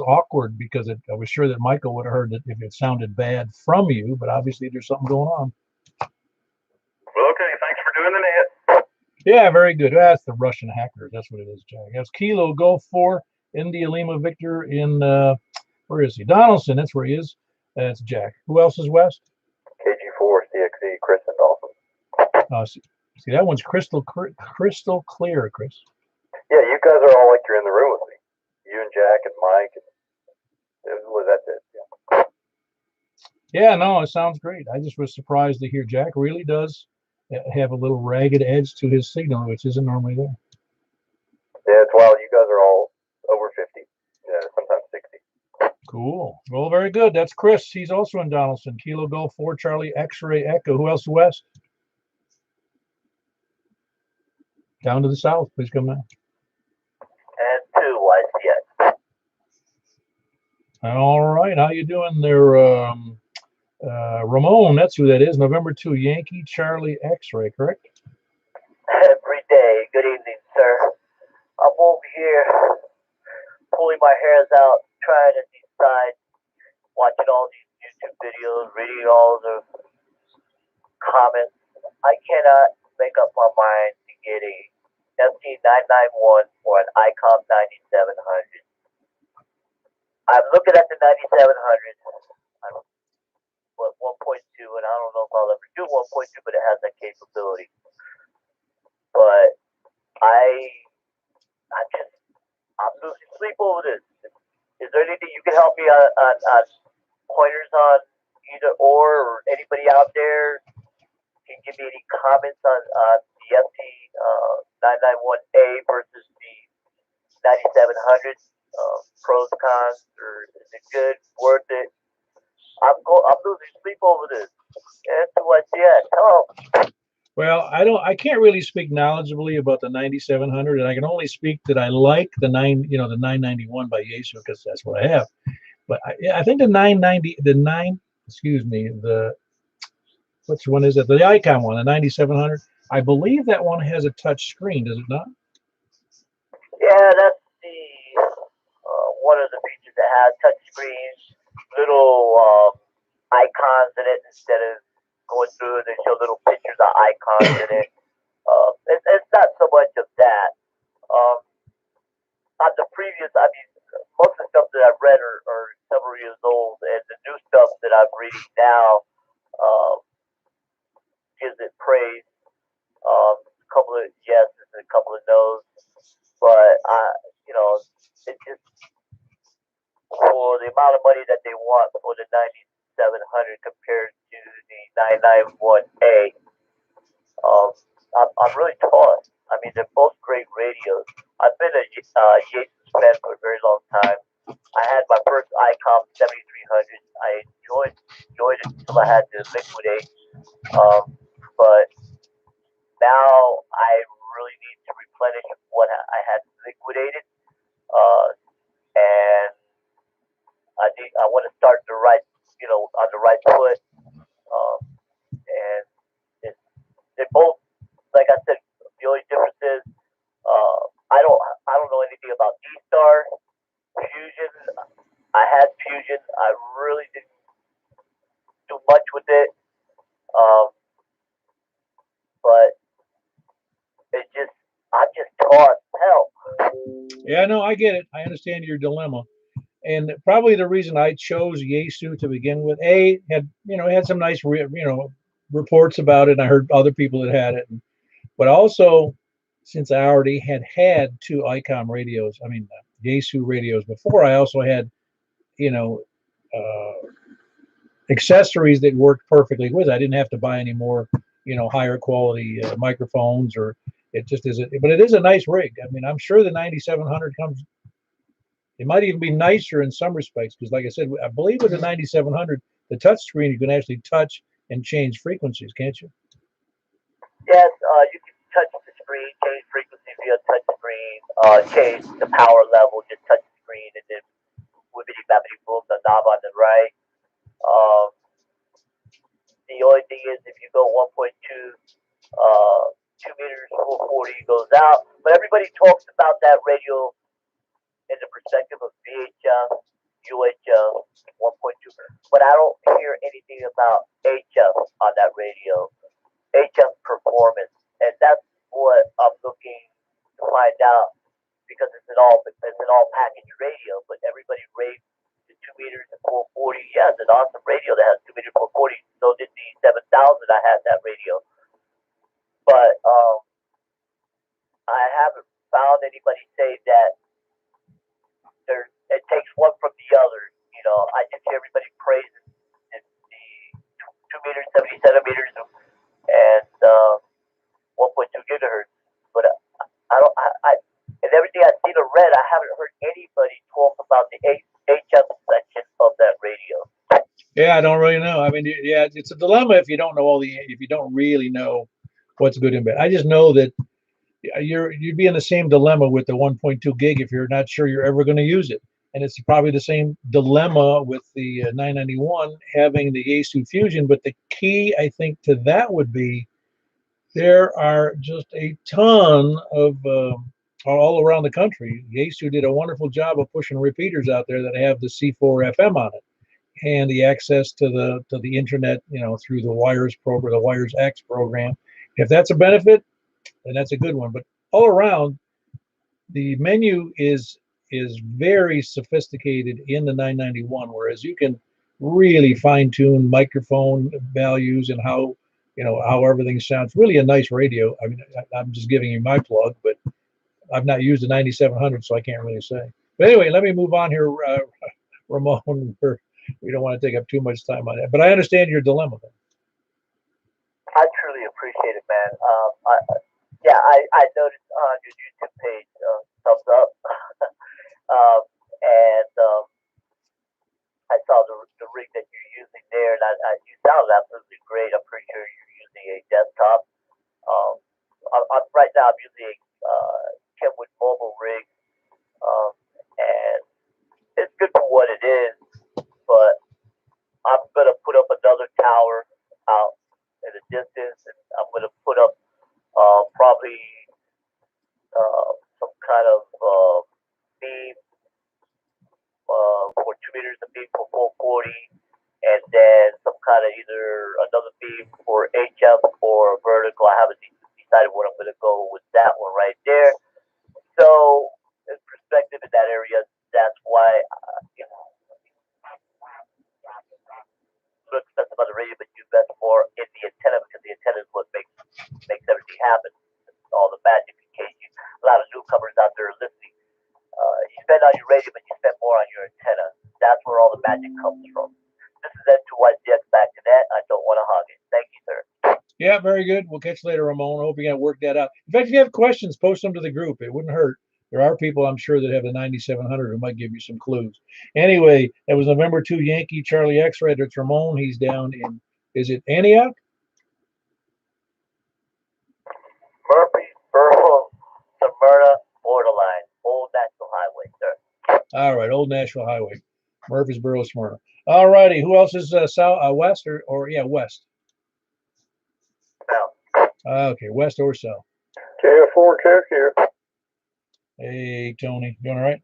A: awkward because I was sure that Michael would have heard that if it sounded bad from you, but obviously there's something going on.
C: Well, okay. Thanks for doing the net.
A: Yeah, very good. That's the Russian hackers. That's what it is, Jack. That's Kilo Golf 4 India Lima Victor in where is he? Donaldson. That's where he is. That's Jack. Who else is west?
C: KG4 CXE Chris and Dolphin.
A: See, that one's crystal clear, Chris.
C: Yeah, you guys are all like you're in the room with me. You and Jack and Mike. That's it.
A: Yeah, no, it sounds great. I just was surprised to hear Jack really does have a little ragged edge to his signal, which isn't normally there.
C: Yeah, it's wild. You guys are all over 50, sometimes 60.
A: Cool. Well, very good. That's Chris. He's also in Donaldson. Kilo Golf 4 Charlie X-Ray Echo. Who else west? Down to the south. Please come down.
C: And 2 whites yet.
A: All right. How you doing there, Ramon? That's who that is. November 2 Yankee Charlie X-Ray, correct?
E: I'm over here pulling my hairs out, trying to decide, watching all these YouTube videos, reading all the comments. I cannot make up my mind to get a FT991 or an ICOM 9700. I'm looking at the 9700. I don't, what 1.2, and I don't know if I'll ever do 1.2, but it has that capability. But I'm losing sleep over this. Is there anything you can help me on pointers on either or anybody out there can give me any comments on the FT 991A versus the 9700? Pros, cons, or is it good, worth it? I'm losing sleep over this. That's what, yeah, tell 'em.
A: Well, I can't really speak knowledgeably about the 9700, and I can only speak that I like the 991 by Yaesu because that's what I have. But I think the 990, which one is it? The Icon one, the 9700. I believe that one has a touch screen, does it not?
E: Yeah, that's the one of the features that has touch screens, little icons in it instead of going through and they show little pictures of icons in it. It's not so much of that. On the previous, I mean, most of the stuff that I've read are several years old, and the new stuff that I'm reading now gives it praise. A couple of yeses and a couple of nos, but it just for the amount of money that they want for the 9700 compared to the 991A, I'm really tossed. I mean, they're both great radios. I've been a Yaesu fan for a very long time. I had my first ICOM 7300. I enjoyed it until I had to liquidate. But now I really need to replenish what I had liquidated, and I want to start on the right foot. And they're both, like I said, the only difference is I don't know anything about D-Star Fusion. I had Fusion. I really didn't do much with it, but I'm just taught hell.
A: Yeah, no, I get it. I understand your dilemma. And probably the reason I chose Yaesu to begin with, had some nice reports about it. And I heard other people that had it, but also since I already had two ICOM radios, Yaesu radios before, I also had accessories that worked perfectly with it. I didn't have to buy any more higher quality microphones, or it just isn't. But it is a nice rig. I mean, I'm sure the 9700 comes. It might even be nicer in some respects because, like I said, I believe with the 9700, the touch screen, you can actually touch and change frequencies, can't you?
E: Yes, you can touch the screen, change frequency via touch screen, change the power level, just touch the screen, and then whippity bappity boom, the knob on the right. The only thing is if you go 1.2, 2 meters, 440 goes out. But everybody talks about that radio in the perspective of VHF, UHF, 1.2. But I don't hear anything about HF on that radio, HF performance. And that's what I'm looking to find out because it's an all package radio, but everybody raves the 2 meters and 440. Yeah, it's an awesome radio that has 2 meters 440. So did the 7000. I had that radio, but I haven't found anybody say that it takes one from the other. I just hear everybody praising the 2 meters, 70 centimeters, and 1.2 gigahertz. But and everything I've seen or read, I haven't heard anybody talk about the HF section of that radio.
A: Yeah, I don't really know. I mean, yeah, it's a dilemma if you don't know if you don't really know what's good and bad. I just know that you'd be in the same dilemma with the 1.2 gig if you're not sure you're ever going to use it. And it's probably the same dilemma with the 991 having the Yaesu Fusion. But the key, I think, to that would be there are just a ton of all around the country. Yaesu did a wonderful job of pushing repeaters out there that have the C4 FM on it and the access to the internet, through the Wires program, the Wires X program. If that's a benefit, then that's a good one. But all around, the menu is very sophisticated in the 991, whereas you can really fine-tune microphone values and how everything sounds. Really a nice radio. I mean, I'm just giving you my plug, but I've not used the 9700, so I can't really say. But anyway, let me move on here, Ramon. We don't want to take up too much time on that, but I understand your dilemma.
E: I truly appreciate it, man. I noticed on your YouTube page, thumbs up, and I saw the rig that you're using there, and you sound absolutely great. I'm pretty sure you're using a desktop. Right now I'm using a Kenwood mobile rig, and it's good for what it is, but I'm gonna put up another tower out in the distance, and I'm gonna put up probably some kind of beam for 2 meters, a beam for 440, and then some kind of either another beam for HF or vertical. I haven't decided what I'm going to go with that one right there. So, in perspective in that area, that's why, look expensive on the radio, but you invest more in the antenna because the antenna is what makes everything happen. All the magic. In case a lot of newcomers out there listening, you spend on your radio, but you spend more on your antenna. That's where all the magic comes from. This is N2YCX back to that. I don't want to hog it. Thank you, sir.
A: Yeah, very good. We'll catch you later, Ramon. I hope you got to work that out. In fact, if you have questions, post them to the group. It wouldn't hurt. There are people, I'm sure, that have the 9700 who might give you some clues. Anyway, that was November 2 Yankee Charlie X-Ray. That's Ramon. He's down in, is it Antioch?
E: Murfreesboro, Smyrna, borderline, Old National Highway, sir.
A: All right, Old National Highway, Murfreesboro, Smyrna. All righty, who else is south, west or west?
E: South.
A: Okay, west or south.
C: KF4 here.
A: Hey, Tony, doing all right?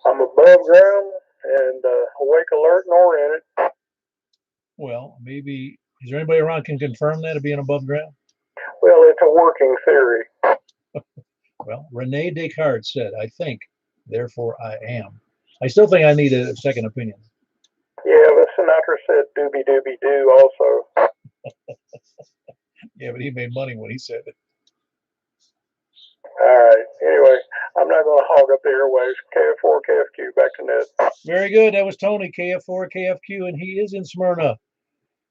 C: I'm above ground and awake, alert, and oriented.
A: Well, maybe, is there anybody around can confirm that of being above ground?
C: Well, it's a working theory.
A: Well, Rene Descartes said, I think, therefore I am. I still think I need a second opinion.
C: Yeah, but Sinatra said doobie doobie doo also.
A: Yeah, but he made money when he said it.
C: All right. Anyway, I'm not going to hog up the airwaves. KF4, KFQ, back to Ned.
A: Very good. That was Tony, KF4, KFQ, and he is in Smyrna.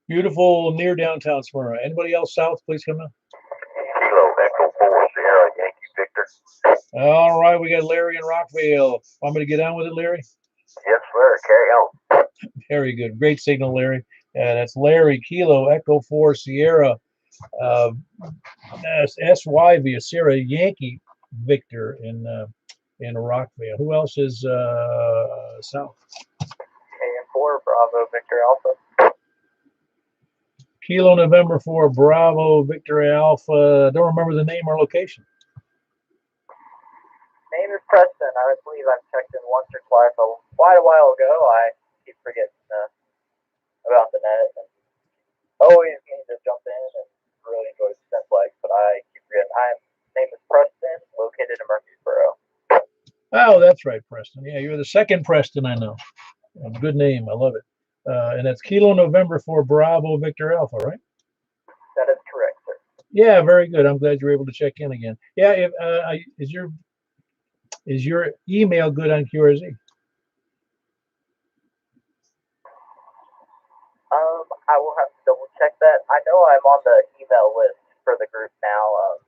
A: Beautiful, near downtown Smyrna. Anybody else south, please come in.
D: Kilo, Echo 4, Sierra, Yankee Victor.
A: All right, we got Larry in Rockville. Want me to get on with it, Larry?
D: Yes, sir. Carry on.
A: Very good. Great signal, Larry. That's Larry, Kilo, Echo 4, Sierra, SY via Sierra, Yankee Victor in Rockville. Who else is south?
E: KM4, Bravo, Victor Alpha.
A: Kilo November 4, Bravo, Victor Alpha. Don't remember the name or location.
E: Name is Preston. I believe I've checked in once or twice quite a while ago. I keep forgetting about the net. And always need to jump in and really enjoy the Simplex, but I keep forgetting. Name is Preston, located in Murfreesboro.
A: Oh, that's right, Preston. Yeah, you're the second Preston I know. Good name. I love it. And that's Kilo November 4, Bravo, Victor Alpha, right?
E: That is correct, sir.
A: Yeah, very good. I'm glad you're able to check in again. Yeah, is your email good on QRZ?
E: I will have to double check that. I know I'm on the email list for the group now.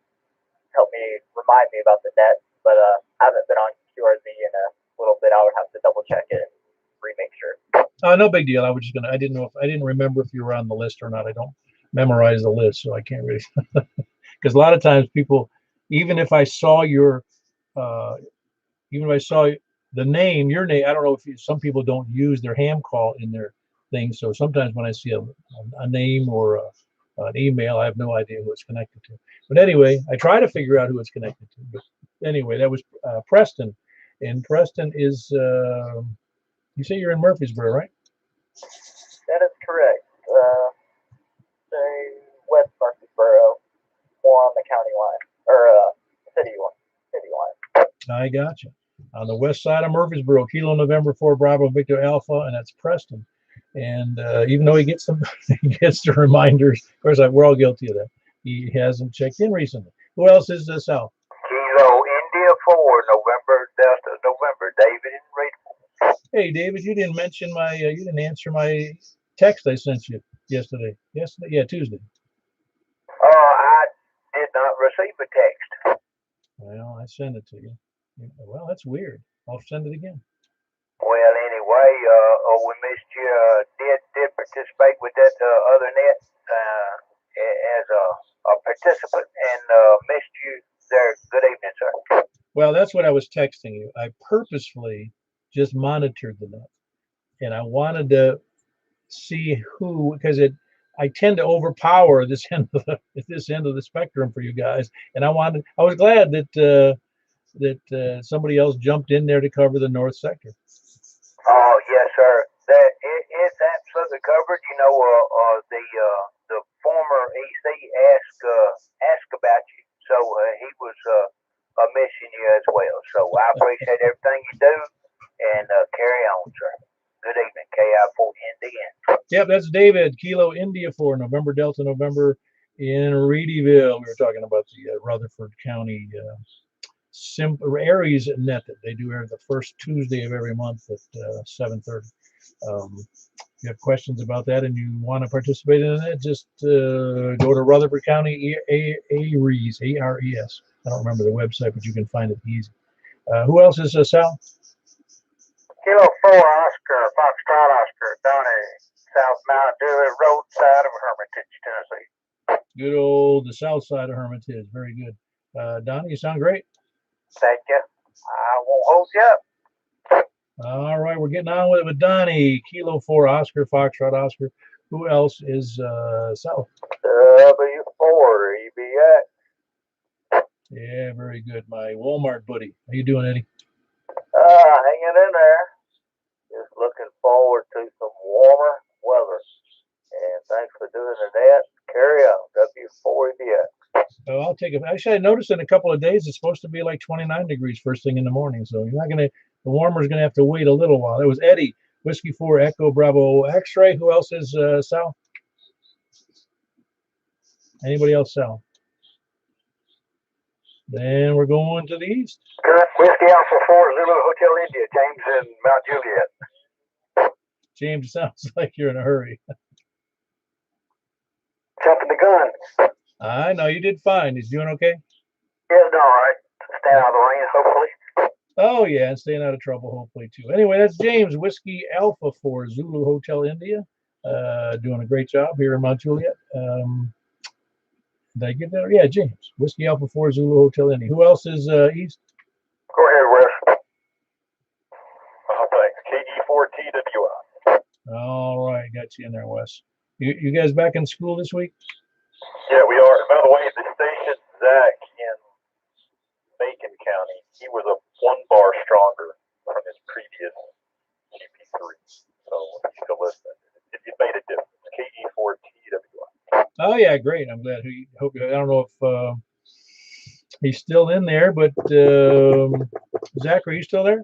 E: Remind me about the net, but I haven't been on QRZ in a little bit. I would have to double check it and remake sure.
A: No big deal. I didn't remember if you were on the list or not. I don't memorize the list, so I can't really. Because a lot of times people, even if I saw your, even if I saw the name, your name, I don't know if some people don't use their ham call in their thing. So sometimes when I see a name or an email, I have no idea who it's connected to. But anyway, I try to figure out who it's connected to. But anyway, that was Preston, and Preston is. You say you're in Murfreesboro, right?
E: That is correct. Say West Murfreesboro, more on the county line or city line.
A: I gotcha. On the west side of Murfreesboro, Kilo November 4 Bravo Victor Alpha, and that's Preston. And even though he gets them, he gets the reminders. Of course, we're all guilty of that. He hasn't checked in recently. Who else is south?
C: Kilo India 4, November Delta November, David and Rachel.
A: Hey, David, you didn't mention you didn't answer my text I sent you yesterday. Yesterday, yeah, Tuesday.
C: I did not receive a text.
A: Well, I sent it to you. Well, that's weird. I'll send it again.
C: Well, anyway, we missed you. Did participate with that other net as a participant, and missed you there. Good evening, sir.
A: Well, that's what I was texting you. I purposefully just monitored the net, and I wanted to see who, because I tend to overpower this end of the spectrum for you guys, and I was glad that somebody else jumped in there to cover the north sector.
C: Oh yes, sir. That it's absolutely covered. You know, the former EC asked about you, so he was missing you as well. So I appreciate everything you do, and carry on, sir. Good evening, KI4NDN.
A: Yep, that's David, Kilo India 4, November Delta November in Reedyville. We were talking about the Rutherford County Aries net that they do the first Tuesday of every month at 7:30. If you have questions about that and you want to participate in it, just go to Rutherford County Aries, ARES. I don't remember the website, but you can find it easy. Who else is Sal?
C: Kilo 4 Oscar, Foxtrot Oscar, Donnie, South Mountain Dew, roadside of Hermitage, Tennessee.
A: Good old the south side of Hermitage. Very good. Donnie, you sound great.
C: Thank you. I won't hold you up.
A: All right, we're getting on with Donnie. Kilo 4 Oscar, Foxtrot Oscar. Who else is south?
C: W4 EBX.
A: Yeah, very good. My Walmart buddy. How you doing, Eddie?
C: Hanging in there. Just looking forward to some warmer weather. And thanks for doing that. Carry on. W4 EBX.
A: Oh, I'll take it. Actually, I noticed in a couple of days it's supposed to be like 29 degrees first thing in the morning. So you're not gonna. The warmer's gonna have to wait a little while. It was Eddie, Whiskey 4 Echo Bravo X-ray. Who else is Sal? Anybody else Sal? Then we're going to the east.
C: Whiskey Alpha 4 Zulu Hotel India, James in Mount Juliet.
A: James, sounds like you're in a hurry.
C: Jumping the gun.
A: I know you did fine. He's doing okay?
C: Yeah, all right. Stay out of the rain, hopefully.
A: Oh, yeah, and staying out of trouble, hopefully, too. Anyway, that's James, Whiskey Alpha 4 Zulu Hotel India. Doing a great job here in Mount Juliet. Did I get that? Yeah, James, Whiskey Alpha 4 Zulu Hotel India. Who else is east?
C: Go ahead, Wes.
D: Thanks. KE4TWI.
A: All right, got you in there, Wes. You guys back in school this week?
D: Yeah, we are. By the way, the station Zach in Macon County, he was a 1 bar stronger from his previous GP3. So he's still listening. It made a difference. KE4TWI.
A: Oh, yeah, great. I'm glad. I don't know if he's still in there, but Zach, are you still there?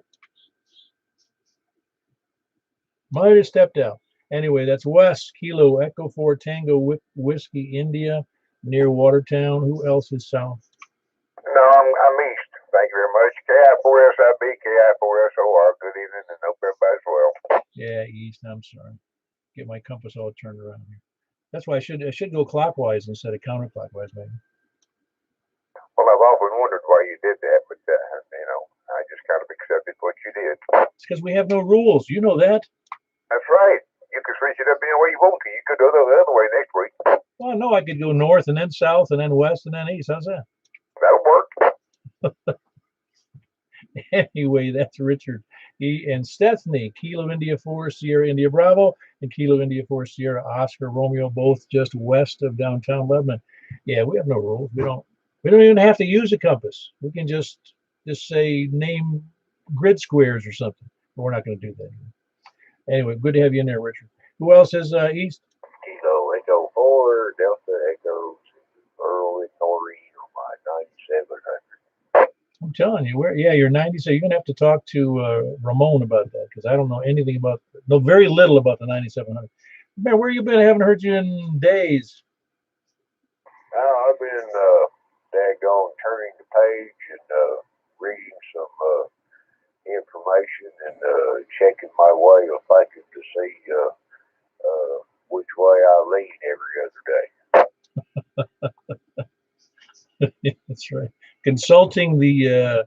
A: Might have stepped out. Anyway, that's West Kilo Echo 4 Tango Whiskey India near Watertown. Who else is south?
C: No, I'm east. Thank you very much. KI4SIB, KI4SOR. Good evening, and hope everybody's well.
A: Yeah, east. I'm sorry. Get my compass all turned around here. That's why I should go clockwise instead of counterclockwise, maybe.
C: Well, I've often wondered why you did that, but I just kind of accepted what you did.
A: It's because we have no rules. You know that.
C: That's right. You can switch it up any way you want to. You could go the other way next week.
A: Well, no, I could go north and then south and then west and then east. How's that?
C: That'll work.
A: Anyway, that's Richard. He and Stephanie, Kilo India 4 Sierra India Bravo and Kilo India 4 Sierra Oscar Romeo, both just west of downtown Lebanon. Yeah, we have no rules. We don't even have to use a compass. We can just just say name grid squares or something. But we're not going to do that. Anyway, good to have you in there, Richard. Who else is East?
F: Kilo Echo 4, Delta Echo Earl and Noreen on my 9700.
A: I'm telling you, yeah, you're 90, so you're going to have to talk to Ramon about that because I don't know anything know very little about the 9700. Man, where you been? I haven't heard you in days.
F: I've been daggone turning the page and reading some information and checking my way of thinking to see which way I lean every other day.
A: That's right. Consulting the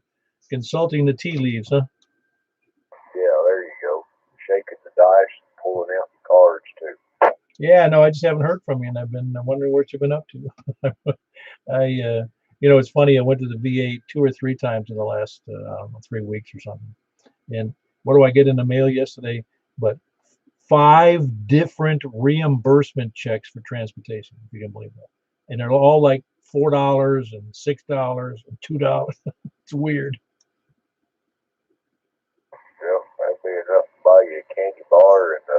A: tea leaves, huh?
F: Yeah, there you go. Shaking the dice and pulling out the cards too.
A: Yeah, no, I just haven't heard from you, and I've been wondering what you've been up to. It's funny. I went to the VA 2 or 3 times in the last 3 weeks or something. And what do I get in the mail yesterday? But 5 different reimbursement checks for transportation, if you can believe that. And they're all like $4 and $6 and $2. It's weird.
F: Yeah, that'd be enough to buy you a candy bar and a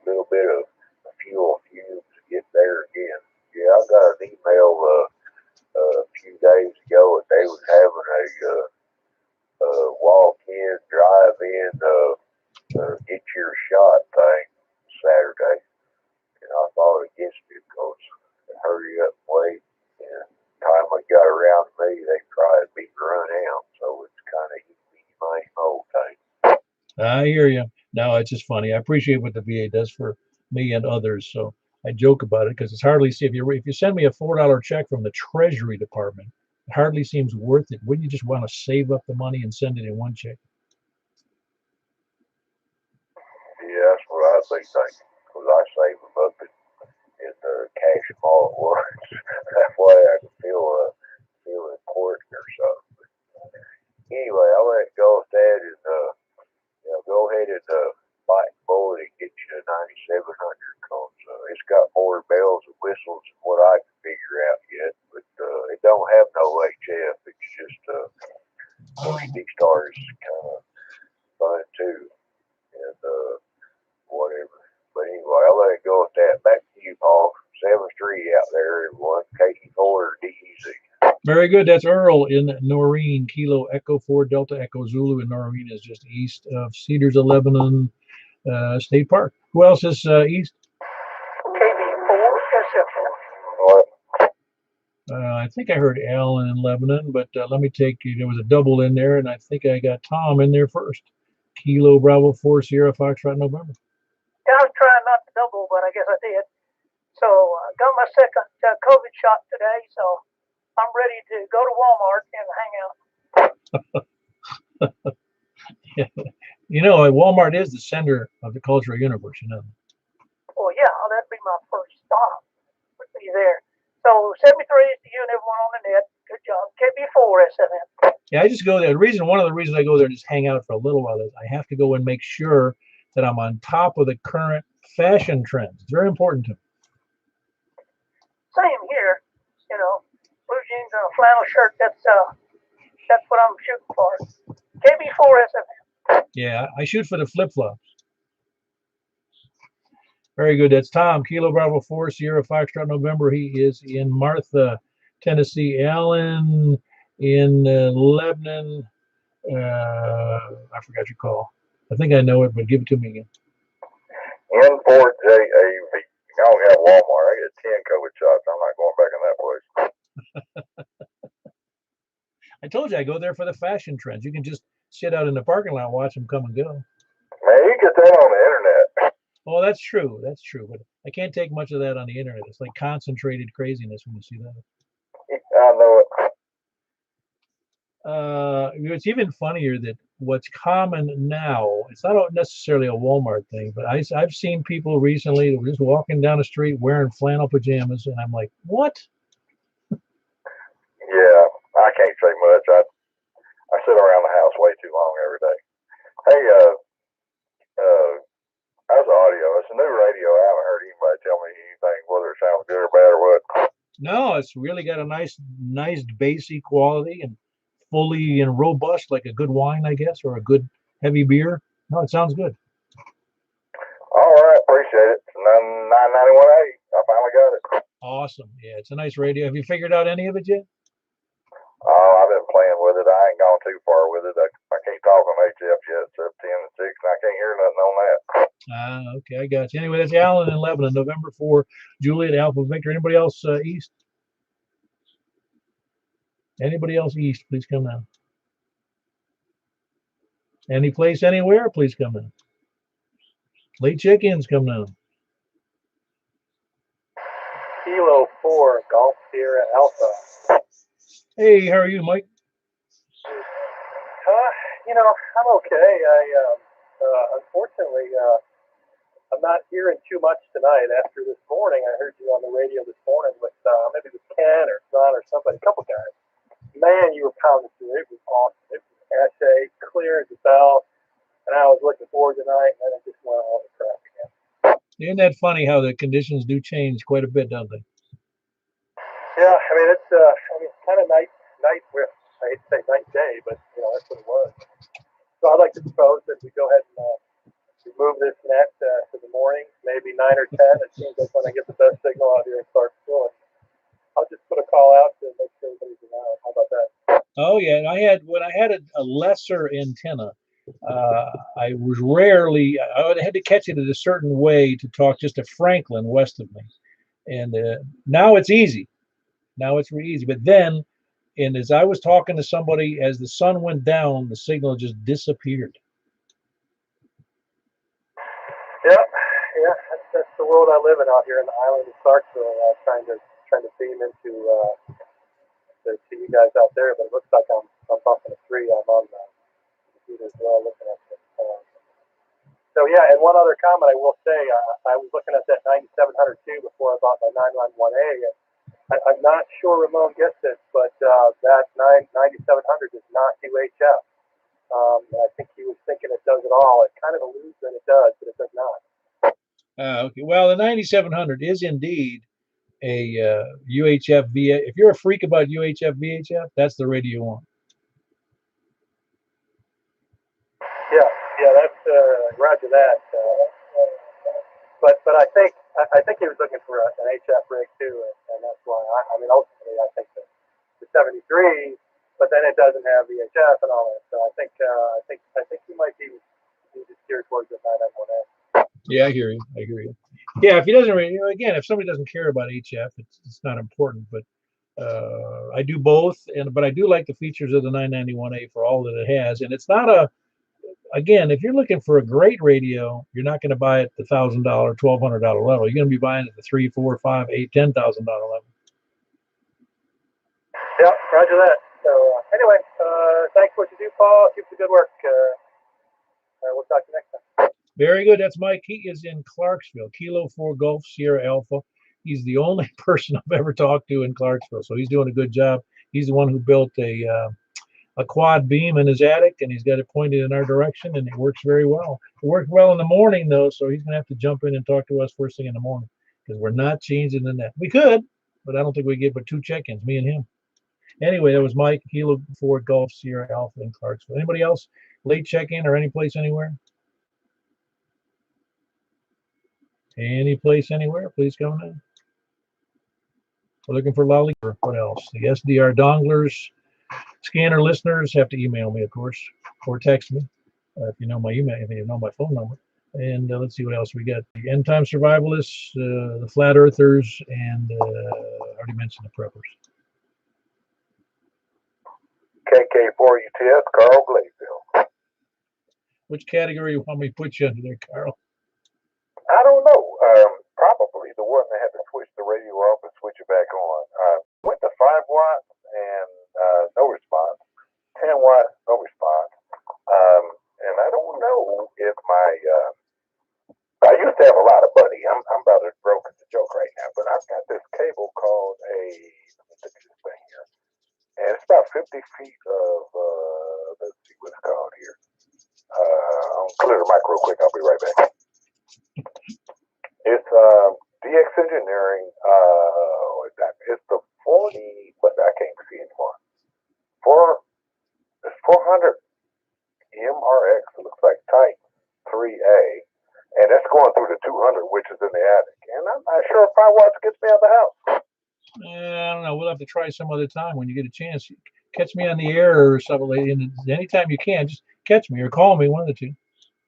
F: little bit of fuel fumes to get there again. Yeah, I got an email a few days ago that they was having a walk-in, drive-in, get your shot thing Saturday. And I thought against it because hurry up and wait. And time I got around to me, they tried to be run out. So it's kind of my old thing.
A: I hear you. No, it's just funny. I appreciate what the VA does for me and others. So I joke about it because it's hardly see if you send me a $4 check from the Treasury Department, it hardly seems worth it. Wouldn't you just want to save up the money and send it in one check?
F: Yeah, that's what I'd be thinking. Because I save them up in cash them all at once. That way I can feel important or something. Anyway, I'll let it go with that and go ahead and bite the bullet and get you a 9700 because it's got more bells and whistles than what I can figure out yet. But it don't have no HF. It's just CD stars kind of fun too. And whatever. But anyway, I'll let it go with that. Back to you, Paul. 7th Street out there, everyone. KT4 DEZ.
A: Very good. That's Earl in Noreen. Kilo Echo 4 Delta Echo Zulu in Noreen is just east of Cedars of Lebanon State Park. Who else is east?
C: KB4 SFO.
F: What?
A: I think I heard Alan in Lebanon, but let me take you. There was a double in there, and I think I got Tom in there first. Kilo Bravo 4 Sierra Foxtrot November.
C: Yeah, I was trying not to double, but I guess I did. So I got my second COVID shot today, so I'm ready to go to Walmart and hang out.
A: Walmart is the center of the cultural universe,
C: Oh, yeah, that'd be my first stop. Would be there. So 73 to you and everyone on the net. Good job. KB4 SFM.
A: Yeah, I just go there. One of the reasons I go there and just hang out for a little while is I have to go and make sure that I'm on top of the current fashion trends. It's very important to me.
C: Same here. Blue jeans and a flannel shirt. That's what I'm shooting for. KB4 SFM.
A: Yeah, I shoot for the flip-flops. Very good. That's Tom, Kilo Bravo 4 Sierra Foxtrot November. He is in Martha, Tennessee. Alan in Lebanon. I forgot your call. I think I know it, but give it to me again.
F: N4JAV. I don't have Walmart. I get 10 COVID shots. I'm not going back in that place.
A: I told you I go there for the fashion trends. You can just sit out in the parking lot and watch them come and go.
F: Man, you get that on the internet.
A: Oh, that's true. That's true. But I can't take much of that on the internet. It's like concentrated craziness when you see that.
F: I know it.
A: It's even funnier that what's common now, it's not necessarily a Walmart thing, but I've seen people recently that were just walking down the street wearing flannel pajamas, and I'm like, what?
F: Yeah, I can't say much. I sit around the house way too long every day. Hey, how's the audio? It's a new radio. I haven't heard anybody tell me anything, whether it sounds good or bad or what.
A: No, it's really got a nice bassy quality, and fully and robust, like a good wine, I guess, or a good heavy beer. No, it sounds good.
F: All right, appreciate it. 991A. I finally got it.
A: Awesome. Yeah, it's a nice radio. Have you figured out any of it yet?
F: Oh, I've been playing with it. I ain't gone too far with it. I can't talk on HF yet, except 10 and 6, and I can't hear nothing on that.
A: Okay, I got you. Anyway, that's Alan in Lebanon, November 4, Juliet, Alpha Victor. Anybody else east? Anybody else east, please come down. Any place, anywhere, please come down. Late check-ins, come down.
C: Kilo 4, Golf Sierra Alpha.
A: Hey, how are you, Mike?
C: I'm okay. Unfortunately, I'm not hearing too much tonight. After this morning, I heard you on the radio this morning with maybe with Ken or Son or somebody, a couple guys. Man, you were pounding through. It was awesome. It was essay, clear as a bell, and I was looking forward tonight, and then it just went all the crap again.
A: Isn't that funny how the conditions do change quite a bit, don't they?
C: Yeah, I mean it's kind of night with, I hate to say night day, but that's what it was. So I'd like to propose that we go ahead and remove this net to the morning, maybe 9 or 10. It seems like when I get the best signal out here in Clarksville. I'll just put a call out to make sure everybody's around. How about that?
A: Oh yeah, when I had a lesser antenna, I was rarely. I had to catch it in a certain way to talk just to Franklin west of me, and now it's easy. Now it's really easy. But then, and as I was talking to somebody, as the sun went down, the signal just disappeared.
C: Yeah, that's the world I live in out here in the island of Clarksville. Trying to beam into to you guys out there, but it looks like I'm bumping a 3. I'm on the computer as well, looking at it. So yeah, and one other comment I will say, I was looking at that 9702 before I bought my 991A, and I'm not sure Ramon gets it, but that 9700 does not do HF. I think he was thinking it does it all. It kind of alludes that it does, but it does not.
A: Okay. Well, the 9700 is indeed a UHF VHF. If you're a freak about UHF VHF, that's the radio you want.
C: Yeah, that's roger that. But I think he was looking for an HF rig too, and that's why I mean ultimately I think the 73, but then it doesn't have VHF and all that. So I think he might be just steered towards the 991A.
A: Yeah, I hear you. Yeah, if he doesn't, again, if somebody doesn't care about HF, it's not important. But I do both, but I do like the features of the 991A for all that it has. And it's not again, if you're looking for a great radio, you're not going to buy it at the $1,000, $1,200 level. You're going to be buying it at the $3,000, $4,000, $5,000, $8,000, $10,000 level.
C: Yeah, roger that. So anyway, thanks for what you do, Paul. Keep the good work. We'll talk to you next time.
A: Very good. That's Mike. He is in Clarksville, Kilo 4 Golf Sierra Alpha. He's the only person I've ever talked to in Clarksville, so he's doing a good job. He's the one who built a quad beam in his attic, and he's got it pointed in our direction, and it works very well. It worked well in the morning, though, so he's going to have to jump in and talk to us first thing in the morning because we're not changing the net. We could, but I don't think we get but 2 check-ins, me and him. Anyway, that was Mike, Kilo 4 Golf Sierra Alpha in Clarksville. Anybody else late check-in or any place anywhere? Any place anywhere, please come in. We're looking for Lolly. What else? The SDR donglers, scanner listeners have to email me, of course, or text me if you know my email, if you know my phone number. And let's see what else we got. The end time survivalists, the flat earthers, and I already mentioned the preppers.
F: KK4UTS, Carl Glayville.
A: Which category you want me to put you under there, Carl?
F: I don't know. Probably the one that had to switch the radio off and switch it back on. Went to 5 watts and no response. 10 watts, no response. And I don't know if I used to have a lot of buddy. I'm about as broke as a joke right now, but I've got this cable called let me look at this thing here. And it's about 50 feet of, let's see what it's called here. I'll clear the mic real quick. I'll be right back. It's DX Engineering. It's the 40, but I can't see anymore. 400 MRX, it looks like Type 3A, and that's going through the 200, which is in the attic. And I'm not sure if 5 watts gets me out of the house.
A: I don't know. We'll have to try some other time when you get a chance. Catch me on the air or something. And anytime you can, just catch me or call me, one of the two.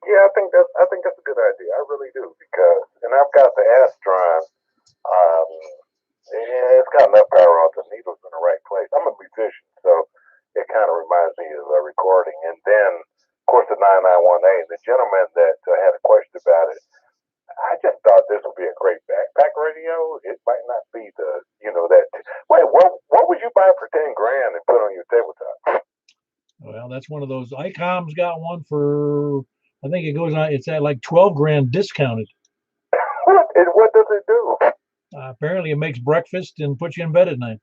F: Yeah, I think that's a good idea. I really do, because and I've got the Astron. Yeah, it's got enough power on the needles in the right place. I'm a musician, so it kind of reminds me of a recording. And then, of course, the 991A. The gentleman that had a question about it, I just thought this would be a great backpack radio. It might not be the, that. Wait, what would you buy for 10 grand and put on your tabletop?
A: Well, that's one of those. ICOM's got one for, I think it goes on, it's at like 12 grand discounted.
F: What does it do?
A: Apparently it makes breakfast and puts you in bed at night.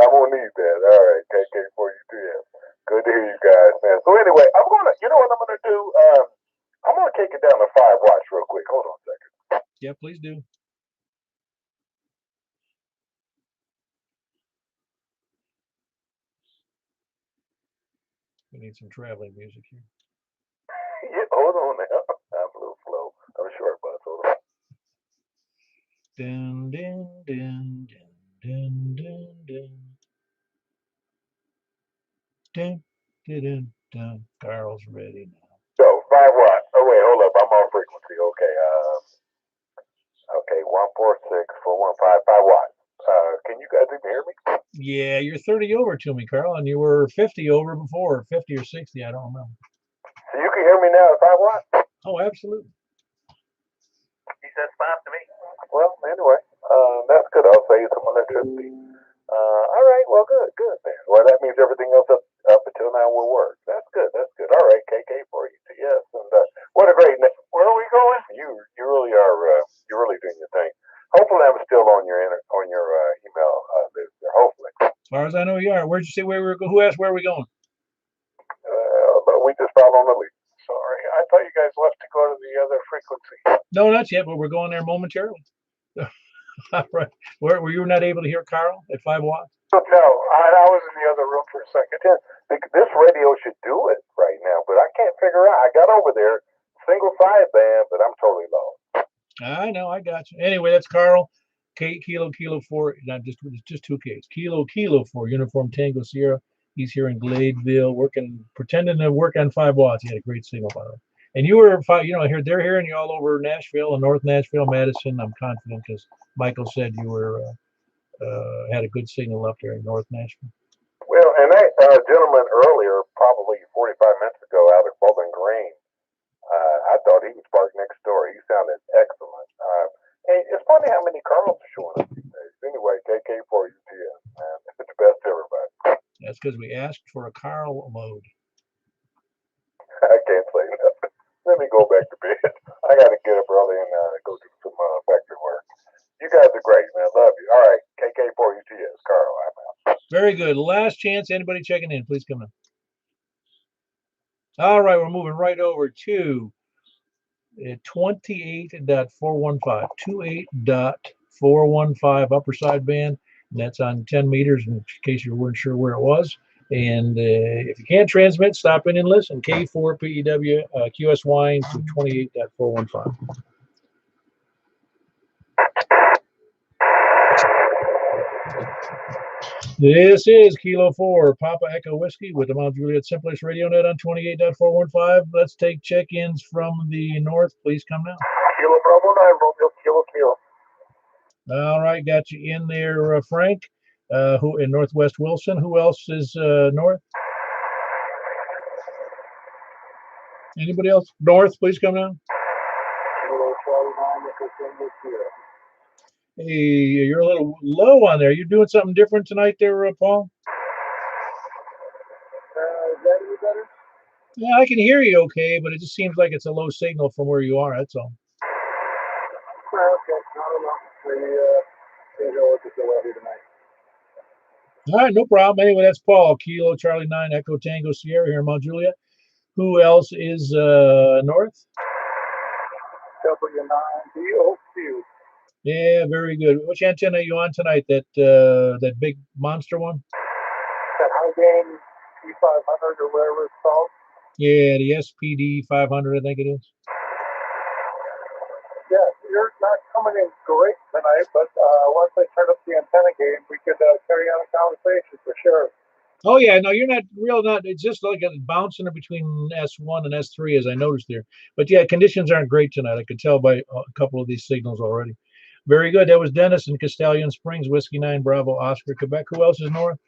F: I won't need that. All right, KK4UTM. Good to hear you guys, man. So anyway, you know what I'm gonna do? I'm gonna take it down to 5 watts real quick. Hold on a second.
A: Yeah, please do. We need some traveling music here.
F: Yeah, hold on now. I'm a little slow. I'm short, but hold on.
A: Dun, dun, dun, dun, dun, dun, dun, dun, dun, dun. Carl's ready now.
F: So 5 watts. Oh wait, hold up. I'm on frequency. Okay. Okay. 146.415. 5 watts. Can you guys even hear me?
A: Yeah, you're 30 over to me, Carl, and you were 50 over before, 50 or 60. I don't remember.
F: So you can hear me now at 5 watts?
A: Oh, absolutely.
C: He says 5 to me.
F: Well, anyway, that's good. I'll save some electricity. All right. Well, good, man. Well, that means everything else up until now will work. That's good. All right, KK for you. Yes, and what a great. Where are we going? You really are. You're really doing your thing. Hopefully, I'm still on your email list there. Hopefully.
A: As far as I know, you are. Where'd you say where we were going? Who asked where are we going?
F: But we just found on the lead. Sorry, I thought you guys left to go to the other frequency.
A: No, not yet, but we're going there momentarily. All right. Were you not able to hear Carl at 5 watts?
F: No, I was in the other room for a second. This radio should do it right now, but I can't figure out. I got over there, single sideband, but I'm totally lost.
A: I know, I got you. Anyway, that's Carl. Kilo 4, not just 2 Ks. Kilo 4, Uniform Tango Sierra. He's here in Gladeville, pretending to work on 5 watts. He had a great signal, by the way. And you were, they're hearing you all over Nashville and North Nashville, Madison. I'm confident because Michael said you were had a good signal up there in North Nashville.
F: Well, and that gentleman earlier, probably 45 minutes ago, out at Bowling Green, I thought he was parked next door. He sounded excellent. And it's funny how many Carls are showing up these days. Anyway, KK4UTS, man. It's the best to everybody.
A: That's because we asked for a Carl load.
F: I can't say nothing. Let me go back to bed. I got to get up early and go do some factory work. You guys are great, man. Love you. All right, KK4UTS, Carl. I'm out.
A: Very good. Last chance. Anybody checking in, please come in. All right, we're moving right over to 28.415. 28.415 upper sideband. And that's on 10 meters in case you weren't sure where it was. And if you can't transmit, stop in and listen. K4PEW QSY to 28.415. This is Kilo 4, Papa Echo Whiskey with the Mount Juliet Simplest Radio Net on 28.415. Let's take check-ins from the north. Please come now.
C: Kilo Bravo 9, Romeo, Kilo.
A: All right, got you in there, Frank. Who in Northwest Wilson? Who else is north? Anybody else north? Please come down.
C: Kilo Charlie 9, Echo Tango Sierra.
A: Hey, you're a little low on there. You doing something different tonight, there, Paul?
C: Is that any better?
A: Yeah, I can hear you okay, but it just seems like it's a low signal from where you are. That's all.
C: Okay, I don't know. Maybe things are working so well here tonight.
A: All right, no problem. Anyway, that's Paul. Kilo Charlie 9 Echo Tango Sierra here in Mount Juliet. Who else is north?
C: W9, DOQ.
A: Yeah, very good. Which antenna are you on tonight? That big monster one?
C: That high gain E500 or whatever it's called.
A: Yeah, the SPD 500, I think it is.
C: Yeah, you're not coming in great tonight, but once I turn up the antenna game, we could carry on a conversation for sure.
A: Oh yeah, no, you're not real. Not it's just like it's bouncing in between S1 and S3, as I noticed there. But yeah, conditions aren't great tonight. I could tell by a couple of these signals already. Very good. That was Dennis in Castellian Springs, Whiskey 9 Bravo Oscar, Quebec. Who else is north?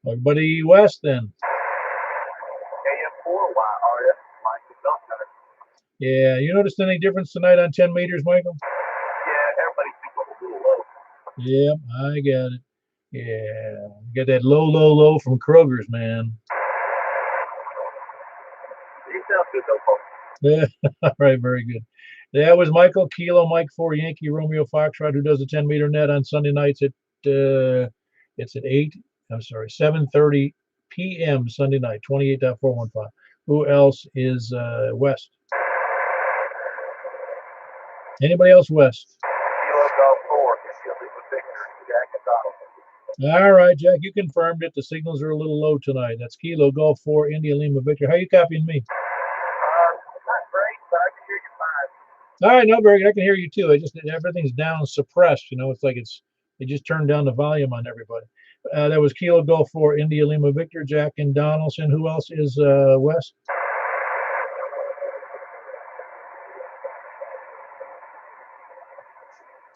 A: Everybody west then.
C: AM4YRS, Michael Duncan.
A: Yeah, you noticed any difference tonight on 10 meters, Michael?
C: Yeah, everybody thinks I'm a little low.
A: Yep, I got it. Yeah, you got that low from Kroger's, man.
C: You sound good though, folks.
A: Yeah, all right, very good. That was Michael Kilo Mike 4 Yankee Romeo Foxtrot, who does the 10 meter net on Sunday nights at it's at 7:30 p.m. Sunday night, 28.415. Who else is west? Anybody else west?
C: Kilo Golf 4, Victor, Jack and Donald.
A: All right, Jack, you confirmed it. The signals are a little low tonight. That's Kilo Golf 4 India Lima Victor. How you copying me?
C: Not great, but I can hear you fine.
A: All right, no, very good. I can hear you too. I just everything's down, suppressed. You know, it's like they just turned down the volume on everybody. That was Kilo Golf 4 India Lima Victor, Jack and Donaldson. Who else is west?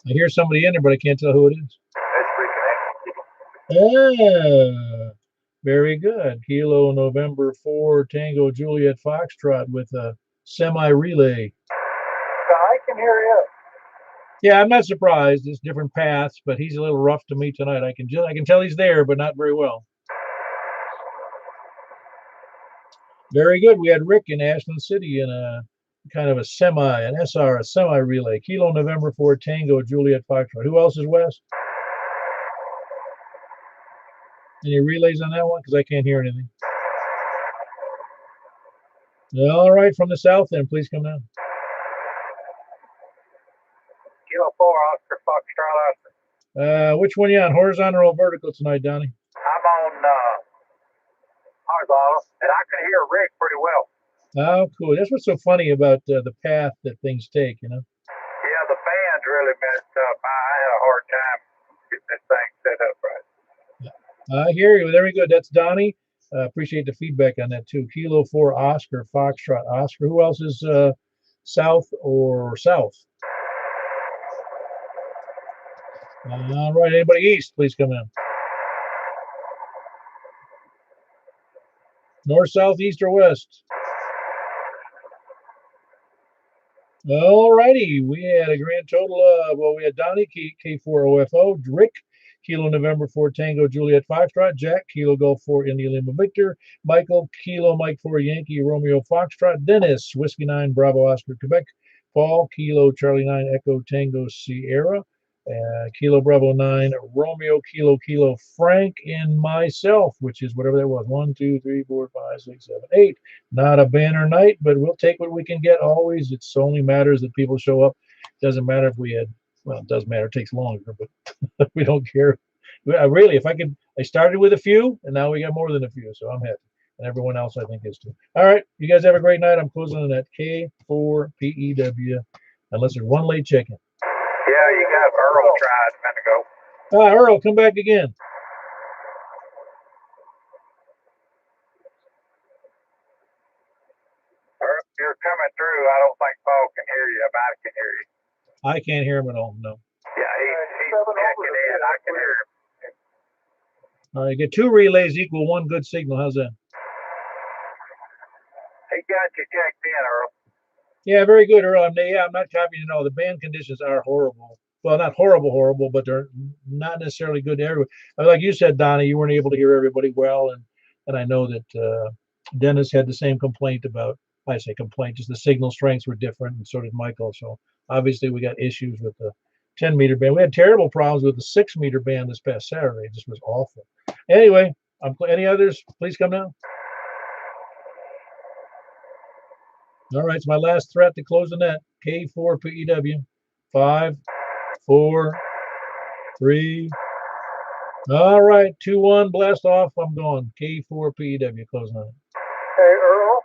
A: I hear somebody in there, but I can't tell who it is. Ah, very good. Kilo November 4 Tango Juliet Foxtrot with a semi relay.
C: I can hear you.
A: Yeah, I'm not surprised. It's different paths, but he's a little rough to me tonight. I can tell he's there, but not very well. Very good. We had Rick in Ashland City in a kind of a an SR, a semi relay. Kilo November 4 Tango Juliet Foxtrot. Who else is west? Any relays on that one? Because I can't hear anything. All right, from the south then, please come down.
B: Kilo 4 Oscar Foxtrot Oscar.
A: Which one you on, horizontal or vertical tonight, Donnie?
B: I'm on horizontal, and I can hear Rick pretty well.
A: Oh, cool. That's what's so funny about the path that things take, you know?
B: Yeah, the band's really messed up. I had a hard time getting this thing set up right.
A: I hear you. Very good. That's Donnie. Appreciate the feedback on that too. Kilo 4 Oscar Foxtrot Oscar. Who else is south or south? All right. Anybody east? Please come in. North, south, east, or west? All righty. We had a grand total of, we had Donnie, K4OFO, Rick, Kilo November 4 Tango Juliet Foxtrot, Jack, Kilo Golf 4 India Lima Victor, Michael, Kilo Mike 4 Yankee Romeo Foxtrot, Dennis, Whiskey 9 Bravo Oscar Quebec, Paul, Kilo Charlie 9 Echo Tango Sierra, Kilo Bravo 9 Romeo Kilo Frank, and myself, which is whatever that was. 1, 2, 3, 4, 5, 6, 7, 8. Not a banner night, but we'll take what we can get always. It only matters that people show up. Doesn't matter if we had, well, it does matter. It takes longer, but we don't care. Really, if I could, I started with a few, and now we got more than a few, so I'm happy. And everyone else, I think, is too. All right, you guys have a great night. I'm closing on that K4PEW, unless there's one late check-in.
B: Yeah, you got Earl tried a minute ago.
A: Earl, come back again.
B: Earl, you're coming through. I don't think Paul can hear you. I can hear you.
A: I can't hear him at all, no.
B: Yeah, he's checking in. I can hear him.
A: All right, get 2 relays equal 1 good signal. How's that?
B: He got you checked in, Earl.
A: Yeah, very good, Earl. I'm not copying at all. The band conditions are horrible. Well, not horrible, but they're not necessarily good to everyone. Like you said, Donnie, you weren't able to hear everybody well, and I know that Dennis had the same complaint about. I say complaint, just the signal strengths were different, and so did Michael. So obviously we got issues with the 10-meter band. We had terrible problems with the 6-meter band this past Saturday. It just was awful. Anyway, any others? Please come down. All right, it's my last threat to close the net. K4PEW. 5, 4, 3, All right, 2-1, blast off. I'm going. K4PW closing on it.
B: Hey, Earl.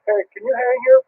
B: Hey, can you hang here